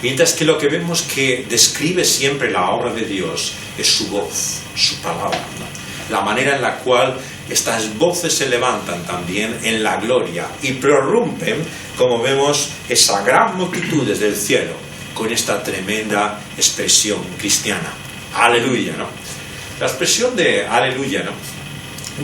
Mientras que lo que vemos que describe siempre la obra de Dios es su voz, su palabra, ¿no? La manera en la cual estas voces se levantan también en la gloria y prorrumpen, como vemos, esa gran multitud desde el cielo con esta tremenda expresión cristiana. Aleluya, ¿no? La expresión de aleluya, ¿no?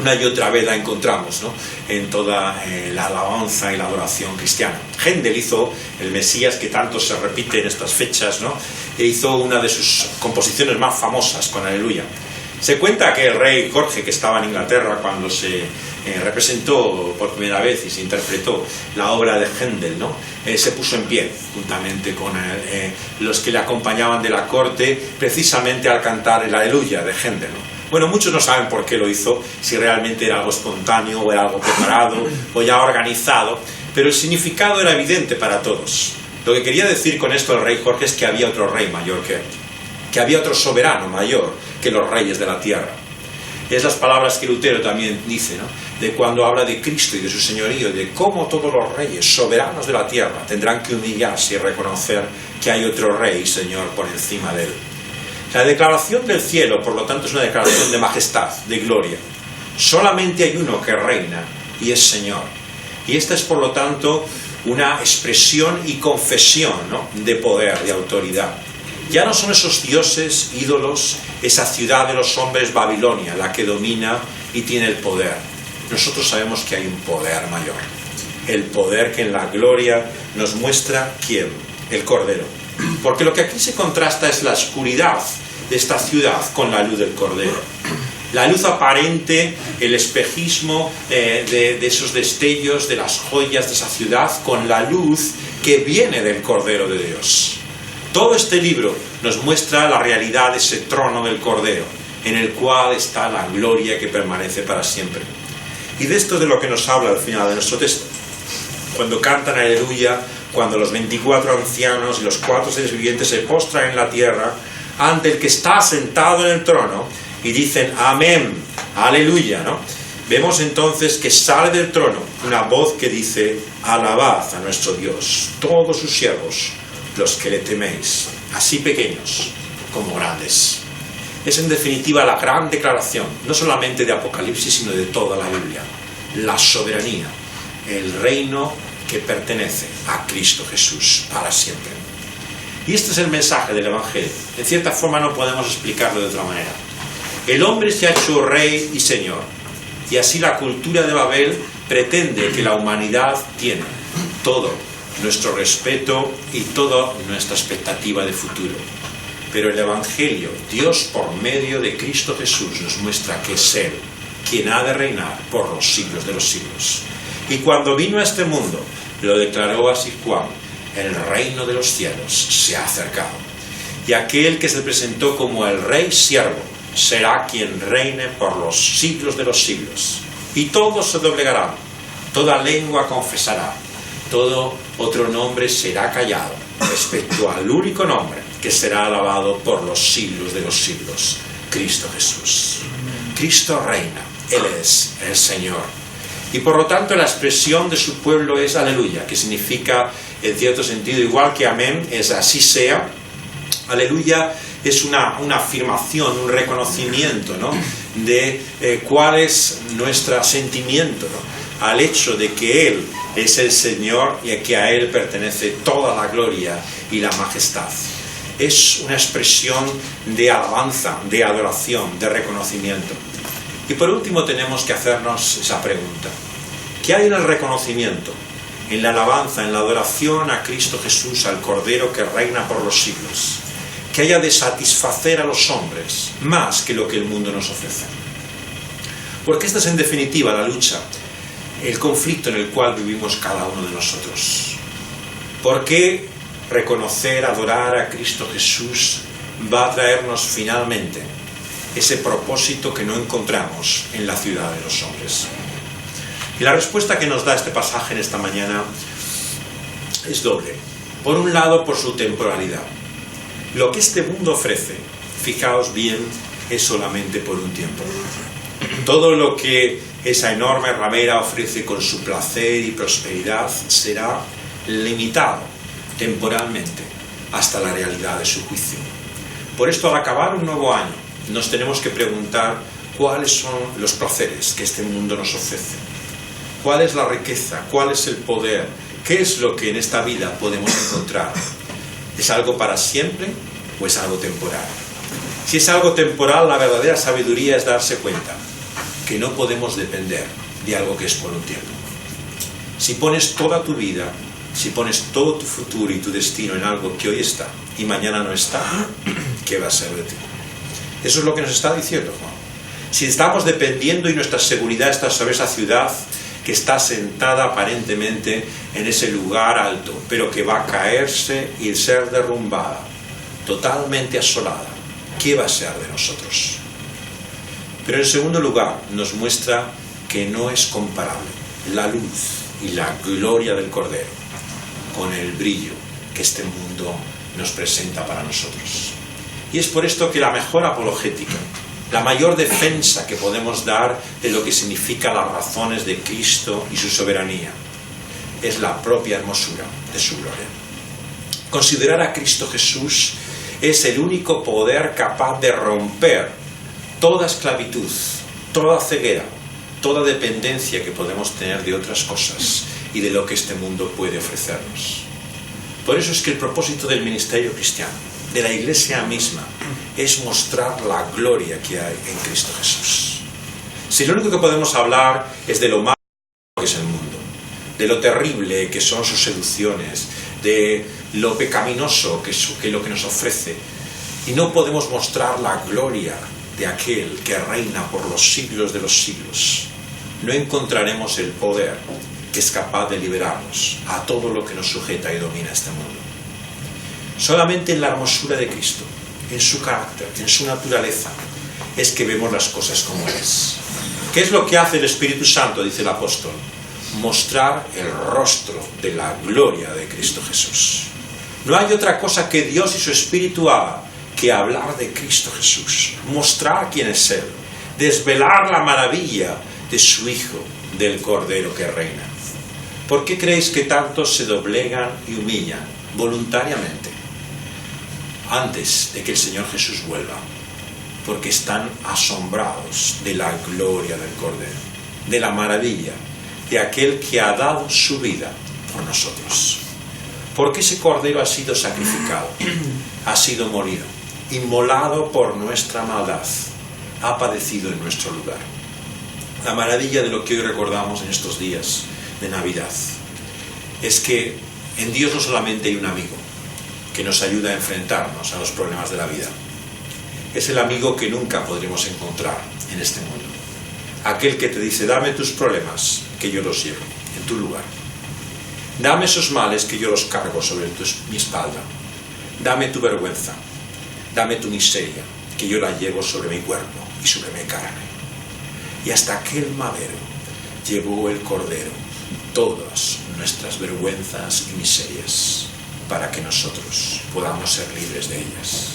Una y otra vez la encontramos, ¿no? En toda la alabanza y la adoración cristiana. Händel hizo el Mesías, que tanto se repite en estas fechas, ¿no? E hizo una de sus composiciones más famosas con aleluya. Se cuenta que el rey Jorge, que estaba en Inglaterra cuando se representó por primera vez y se interpretó la obra de Händel, ¿no? Se puso en pie juntamente con los que le acompañaban de la corte, precisamente al cantar el aleluya de Händel, ¿no? Bueno, muchos no saben por qué lo hizo, si realmente era algo espontáneo o era algo preparado o ya organizado, pero el significado era evidente para todos. Lo que quería decir con esto el rey Jorge es que había otro rey mayor que él, que había otro soberano mayor que los reyes de la tierra. Es las palabras que Lutero también dice, ¿no? De cuando habla de Cristo y de su señorío, de cómo todos los reyes soberanos de la tierra tendrán que humillarse y reconocer que hay otro rey y señor por encima de él. La declaración del cielo, por lo tanto, es una declaración de majestad, de gloria. Solamente hay uno que reina y es Señor. Y esta es, por lo tanto, una expresión y confesión, ¿no? De poder, de autoridad. Ya no son esos dioses, ídolos, esa ciudad de los hombres, Babilonia, la que domina y tiene el poder. Nosotros sabemos que hay un poder mayor. El poder que en la gloria nos muestra ¿quién? El Cordero. Porque lo que aquí se contrasta es la oscuridad de esta ciudad con la luz del Cordero. La luz aparente, el espejismo de esos destellos, de las joyas de esa ciudad, con la luz que viene del Cordero de Dios. Todo este libro nos muestra la realidad de ese trono del Cordero, en el cual está la gloria que permanece para siempre. Y de esto es de lo que nos habla al final de nuestro texto. Cuando cantan aleluya, cuando los 24 ancianos y los 4 seres vivientes se postran en la tierra ante el que está sentado en el trono y dicen amén, aleluya, ¿no? Vemos entonces que sale del trono una voz que dice alabad a nuestro Dios, todos sus siervos, los que le teméis, así pequeños como grandes. Es en definitiva la gran declaración, no solamente de Apocalipsis, sino de toda la Biblia, la soberanía, el reino que pertenece a Cristo Jesús para siempre. Y este es el mensaje del Evangelio. En cierta forma no podemos explicarlo de otra manera. El hombre se ha hecho rey y señor, y así la cultura de Babel pretende que la humanidad tiene todo nuestro respeto y toda nuestra expectativa de futuro. Pero el Evangelio, Dios por medio de Cristo Jesús, nos muestra que es Él quien ha de reinar por los siglos de los siglos. Y cuando vino a este mundo, lo declaró así Juan: el reino de los cielos se ha acercado. Y aquel que se presentó como el rey siervo será quien reine por los siglos de los siglos. Y todos se doblegarán, toda lengua confesará, todo otro nombre será callado, respecto al único nombre que será alabado por los siglos de los siglos: Cristo Jesús. Cristo reina, Él es el Señor. Y por lo tanto la expresión de su pueblo es aleluya, que significa en cierto sentido igual que amén, es así sea. Aleluya es una afirmación, un reconocimiento, ¿no? De cuál es nuestro sentimiento, ¿no? Al hecho de que Él es el Señor y que a Él pertenece toda la gloria y la majestad. Es una expresión de alabanza, de adoración, de reconocimiento. Y por último tenemos que hacernos esa pregunta: ¿qué hay en el reconocimiento, en la alabanza, en la adoración a Cristo Jesús, al Cordero que reina por los siglos, que haya de satisfacer a los hombres más que lo que el mundo nos ofrece? Porque esta es en definitiva la lucha, el conflicto en el cual vivimos cada uno de nosotros. ¿Por qué reconocer, adorar a Cristo Jesús va a traernos finalmente ese propósito que no encontramos en la ciudad de los hombres? Y la respuesta que nos da este pasaje en esta mañana es doble. Por un lado, por su temporalidad. Lo que este mundo ofrece, fijaos bien, es solamente por un tiempo. Todo lo que esa enorme ramera ofrece con su placer y prosperidad será limitado temporalmente hasta la realidad de su juicio. Por esto, al acabar un nuevo año, nos tenemos que preguntar cuáles son los placeres que este mundo nos ofrece. ¿Cuál es la riqueza? ¿Cuál es el poder? ¿Qué es lo que en esta vida podemos encontrar? ¿Es algo para siempre o es algo temporal? Si es algo temporal, la verdadera sabiduría es darse cuenta que no podemos depender de algo que es por un tiempo. Si pones toda tu vida, si pones todo tu futuro y tu destino en algo que hoy está y mañana no está, ¿qué va a ser de ti? Eso es lo que nos está diciendo Juan. Si estamos dependiendo y nuestra seguridad está sobre esa ciudad que está sentada aparentemente en ese lugar alto, pero que va a caerse y ser derrumbada, totalmente asolada, ¿qué va a ser de nosotros? Pero en segundo lugar, nos muestra que no es comparable la luz y la gloria del Cordero con el brillo que este mundo nos presenta para nosotros. Y es por esto que la mejor apologética, la mayor defensa que podemos dar de lo que significan las razones de Cristo y su soberanía, es la propia hermosura de su gloria. Considerar a Cristo Jesús es el único poder capaz de romper toda esclavitud, toda ceguera, toda dependencia que podemos tener de otras cosas y de lo que este mundo puede ofrecernos. Por eso es que el propósito del ministerio cristiano, de la Iglesia misma, es mostrar la gloria que hay en Cristo Jesús. Si lo único que podemos hablar es de lo malo que es el mundo, de lo terrible que son sus seducciones, de lo pecaminoso que es lo que nos ofrece, y no podemos mostrar la gloria de aquel que reina por los siglos de los siglos, no encontraremos el poder que es capaz de liberarnos a todo lo que nos sujeta y domina este mundo. Solamente en la hermosura de Cristo, en su carácter, en su naturaleza, es que vemos las cosas como es. ¿Qué es lo que hace el Espíritu Santo?, dice el apóstol. Mostrar el rostro de la gloria de Cristo Jesús. No hay otra cosa que Dios y su Espíritu haga que hablar de Cristo Jesús, mostrar quién es Él, desvelar la maravilla de su Hijo, del Cordero que reina. ¿Por qué creéis que tantos se doblegan y humillan voluntariamente antes de que el Señor Jesús vuelva? Porque están asombrados de la gloria del Cordero, de la maravilla de aquel que ha dado su vida por nosotros. Porque ese Cordero ha sido sacrificado, ha sido molido, inmolado por nuestra maldad, ha padecido en nuestro lugar. La maravilla de lo que hoy recordamos en estos días de Navidad es que en Dios no solamente hay un amigo que nos ayuda a enfrentarnos a los problemas de la vida, es el amigo que nunca podremos encontrar en este mundo. Aquel que te dice: dame tus problemas, que yo los llevo en tu lugar. Dame esos males, que yo los cargo sobre mi espalda. Dame tu vergüenza, dame tu miseria, que yo la llevo sobre mi cuerpo y sobre mi carne. Y hasta aquel madero llevó el Cordero todas nuestras vergüenzas y miserias, para que nosotros podamos ser libres de ellas.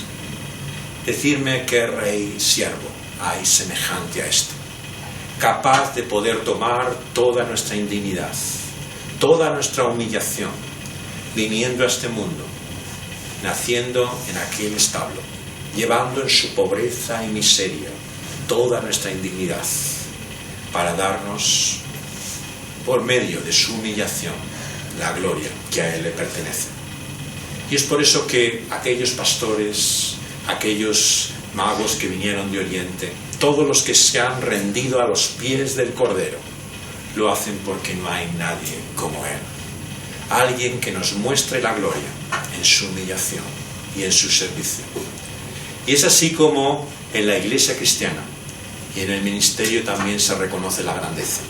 Decidme qué rey siervo hay semejante a este, capaz de poder tomar toda nuestra indignidad, toda nuestra humillación, viniendo a este mundo, naciendo en aquel establo, llevando en su pobreza y miseria toda nuestra indignidad, para darnos, por medio de su humillación, la gloria que a Él le pertenece. Y es por eso que aquellos pastores, aquellos magos que vinieron de Oriente, todos los que se han rendido a los pies del Cordero, lo hacen porque no hay nadie como Él. Alguien que nos muestre la gloria en su humillación y en su servicio. Y es así como en la Iglesia cristiana y en el ministerio también se reconoce la grandeza.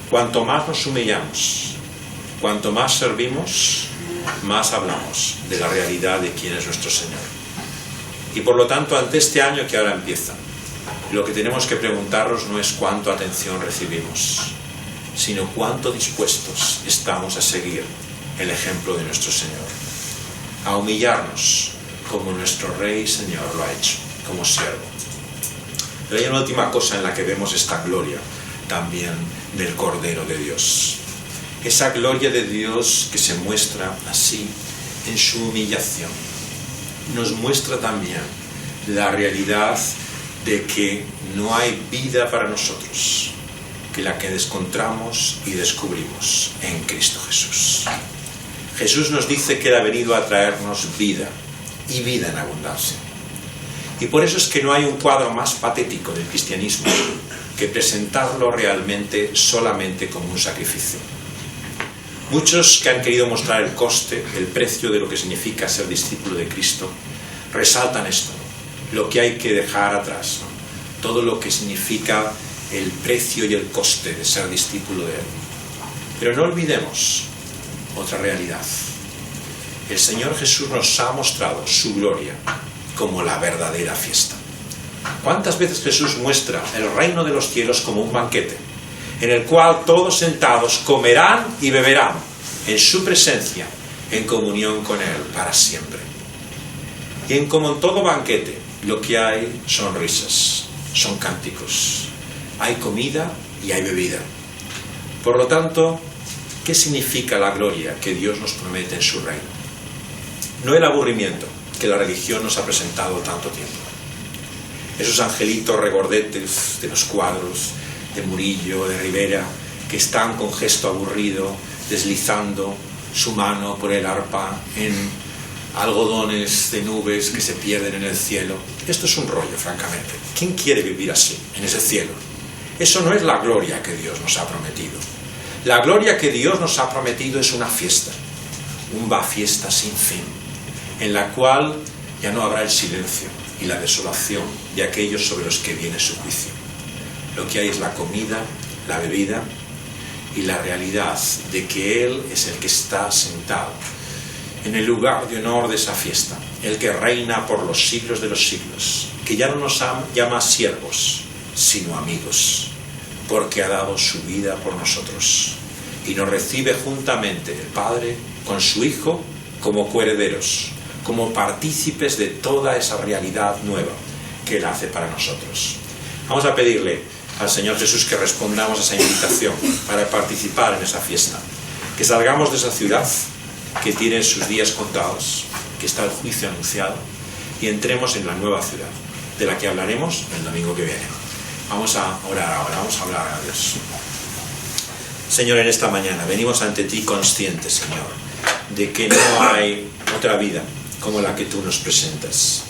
Cuanto más nos humillamos, cuanto más servimos, más hablamos de la realidad de quién es nuestro Señor. Y por lo tanto, ante este año que ahora empieza, lo que tenemos que preguntarnos no es cuánta atención recibimos, sino cuánto dispuestos estamos a seguir el ejemplo de nuestro Señor, a humillarnos como nuestro Rey y Señor lo ha hecho, como siervo. Pero hay una última cosa en la que vemos esta gloria también del Cordero de Dios. Esa gloria de Dios que se muestra así en su humillación. Nos muestra también la realidad de que no hay vida para nosotros que la que encontramos y descubrimos en Cristo Jesús. Jesús nos dice que Él ha venido a traernos vida y vida en abundancia. Y por eso es que no hay un cuadro más patético del cristianismo que presentarlo realmente solamente como un sacrificio. Muchos que han querido mostrar el coste, el precio de lo que significa ser discípulo de Cristo, resaltan esto, lo que hay que dejar atrás, ¿no? Todo lo que significa el precio y el coste de ser discípulo de Él. Pero no olvidemos otra realidad. El Señor Jesús nos ha mostrado su gloria como la verdadera fiesta. ¿Cuántas veces Jesús muestra el reino de los cielos como un banquete, en el cual todos sentados comerán y beberán en su presencia, en comunión con Él para siempre? Y como en todo banquete, lo que hay son risas, son cánticos, hay comida y hay bebida. Por lo tanto, ¿qué significa la gloria que Dios nos promete en su reino? No el aburrimiento que la religión nos ha presentado tanto tiempo. Esos angelitos regordetes de los cuadros de Murillo, de Rivera, que están con gesto aburrido, deslizando su mano por el arpa en algodones de nubes que se pierden en el cielo. Esto es un rollo, francamente. ¿Quién quiere vivir así, en ese cielo? Eso no es la gloria que Dios nos ha prometido. La gloria que Dios nos ha prometido es una fiesta, una fiesta sin fin, en la cual ya no habrá el silencio y la desolación de aquellos sobre los que viene su juicio. Lo que hay es la comida, la bebida y la realidad de que Él es el que está sentado en el lugar de honor de esa fiesta, el que reina por los siglos de los siglos, que ya no nos llama siervos, sino amigos, porque ha dado su vida por nosotros, y nos recibe juntamente el Padre con su Hijo como coherederos, como partícipes de toda esa realidad nueva que Él hace para nosotros. Vamos a pedirle al Señor Jesús que respondamos a esa invitación para participar en esa fiesta, que salgamos de esa ciudad que tiene sus días contados, que está el juicio anunciado, y entremos en la nueva ciudad, de la que hablaremos el domingo que viene. Vamos a orar ahora, vamos a hablar a Dios. Señor, en esta mañana venimos ante ti conscientes, Señor, de que no hay otra vida como la que tú nos presentas.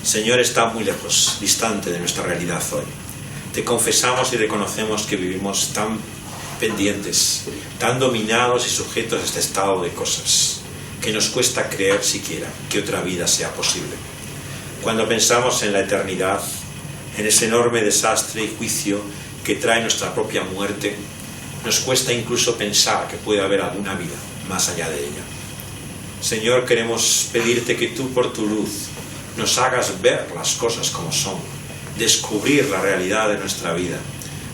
Señor, está muy lejos, distante de nuestra realidad hoy. Te confesamos y reconocemos que vivimos tan pendientes, tan dominados y sujetos a este estado de cosas, que nos cuesta creer siquiera que otra vida sea posible. Cuando pensamos en la eternidad, en ese enorme desastre y juicio que trae nuestra propia muerte, nos cuesta incluso pensar que puede haber alguna vida más allá de ella. Señor, queremos pedirte que tú, por tu luz, nos hagas ver las cosas como son, descubrir la realidad de nuestra vida.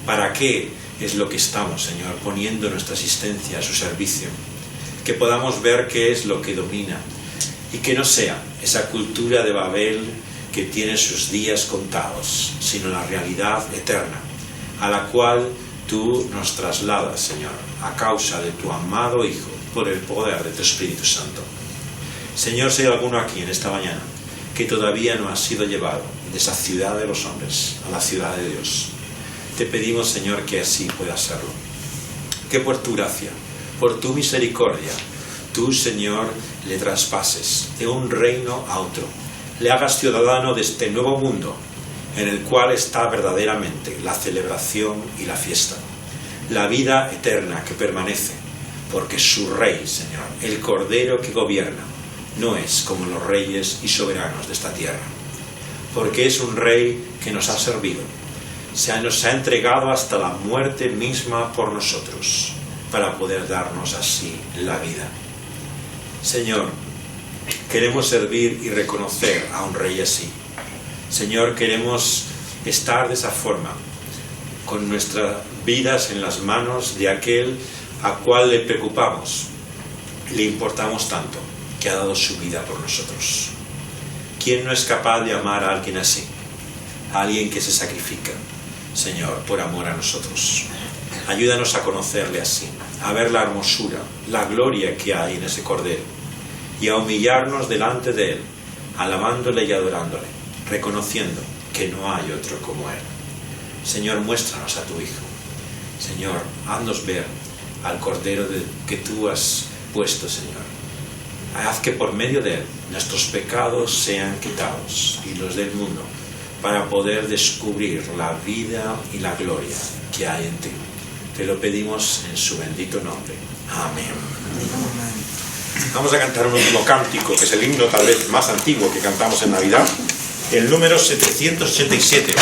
¿Para qué es lo que estamos, Señor, poniendo nuestra existencia a su servicio? Que podamos ver qué es lo que domina y que no sea esa cultura de Babel que tiene sus días contados, sino la realidad eterna, a la cual tú nos trasladas, Señor, a causa de tu amado Hijo, por el poder de tu Espíritu Santo. Señor, si hay alguno aquí en esta mañana que todavía no ha sido llevado de esa ciudad de los hombres a la ciudad de Dios, te pedimos, Señor, que así pueda serlo. Que por tu gracia, por tu misericordia, tú, Señor, le traspases de un reino a otro, le hagas ciudadano de este nuevo mundo en el cual está verdaderamente la celebración y la fiesta, la vida eterna que permanece, porque su Rey, Señor, el Cordero que gobierna, no es como los reyes y soberanos de esta tierra, porque es un Rey que nos ha servido, nos ha entregado hasta la muerte misma por nosotros, para poder darnos así la vida. Señor, queremos servir y reconocer a un Rey así. Señor, queremos estar de esa forma, con nuestras vidas en las manos de aquel a cual le preocupamos, le importamos tanto, que ha dado su vida por nosotros. ¿Quién no es capaz de amar a alguien así? A alguien que se sacrifica, Señor, por amor a nosotros. Ayúdanos a conocerle así, a ver la hermosura, la gloria que hay en ese Cordero, y a humillarnos delante de Él, alabándole y adorándole, reconociendo que no hay otro como Él. Señor, muéstranos a tu Hijo. Señor, haznos ver al Cordero que tú has puesto, Señor. Haz que por medio de Él nuestros pecados sean quitados y los del mundo, para poder descubrir la vida y la gloria que hay en ti. Te lo pedimos en su bendito nombre. Amén. Vamos a cantar un último cántico, que es el himno tal vez más antiguo que cantamos en Navidad, el número 787.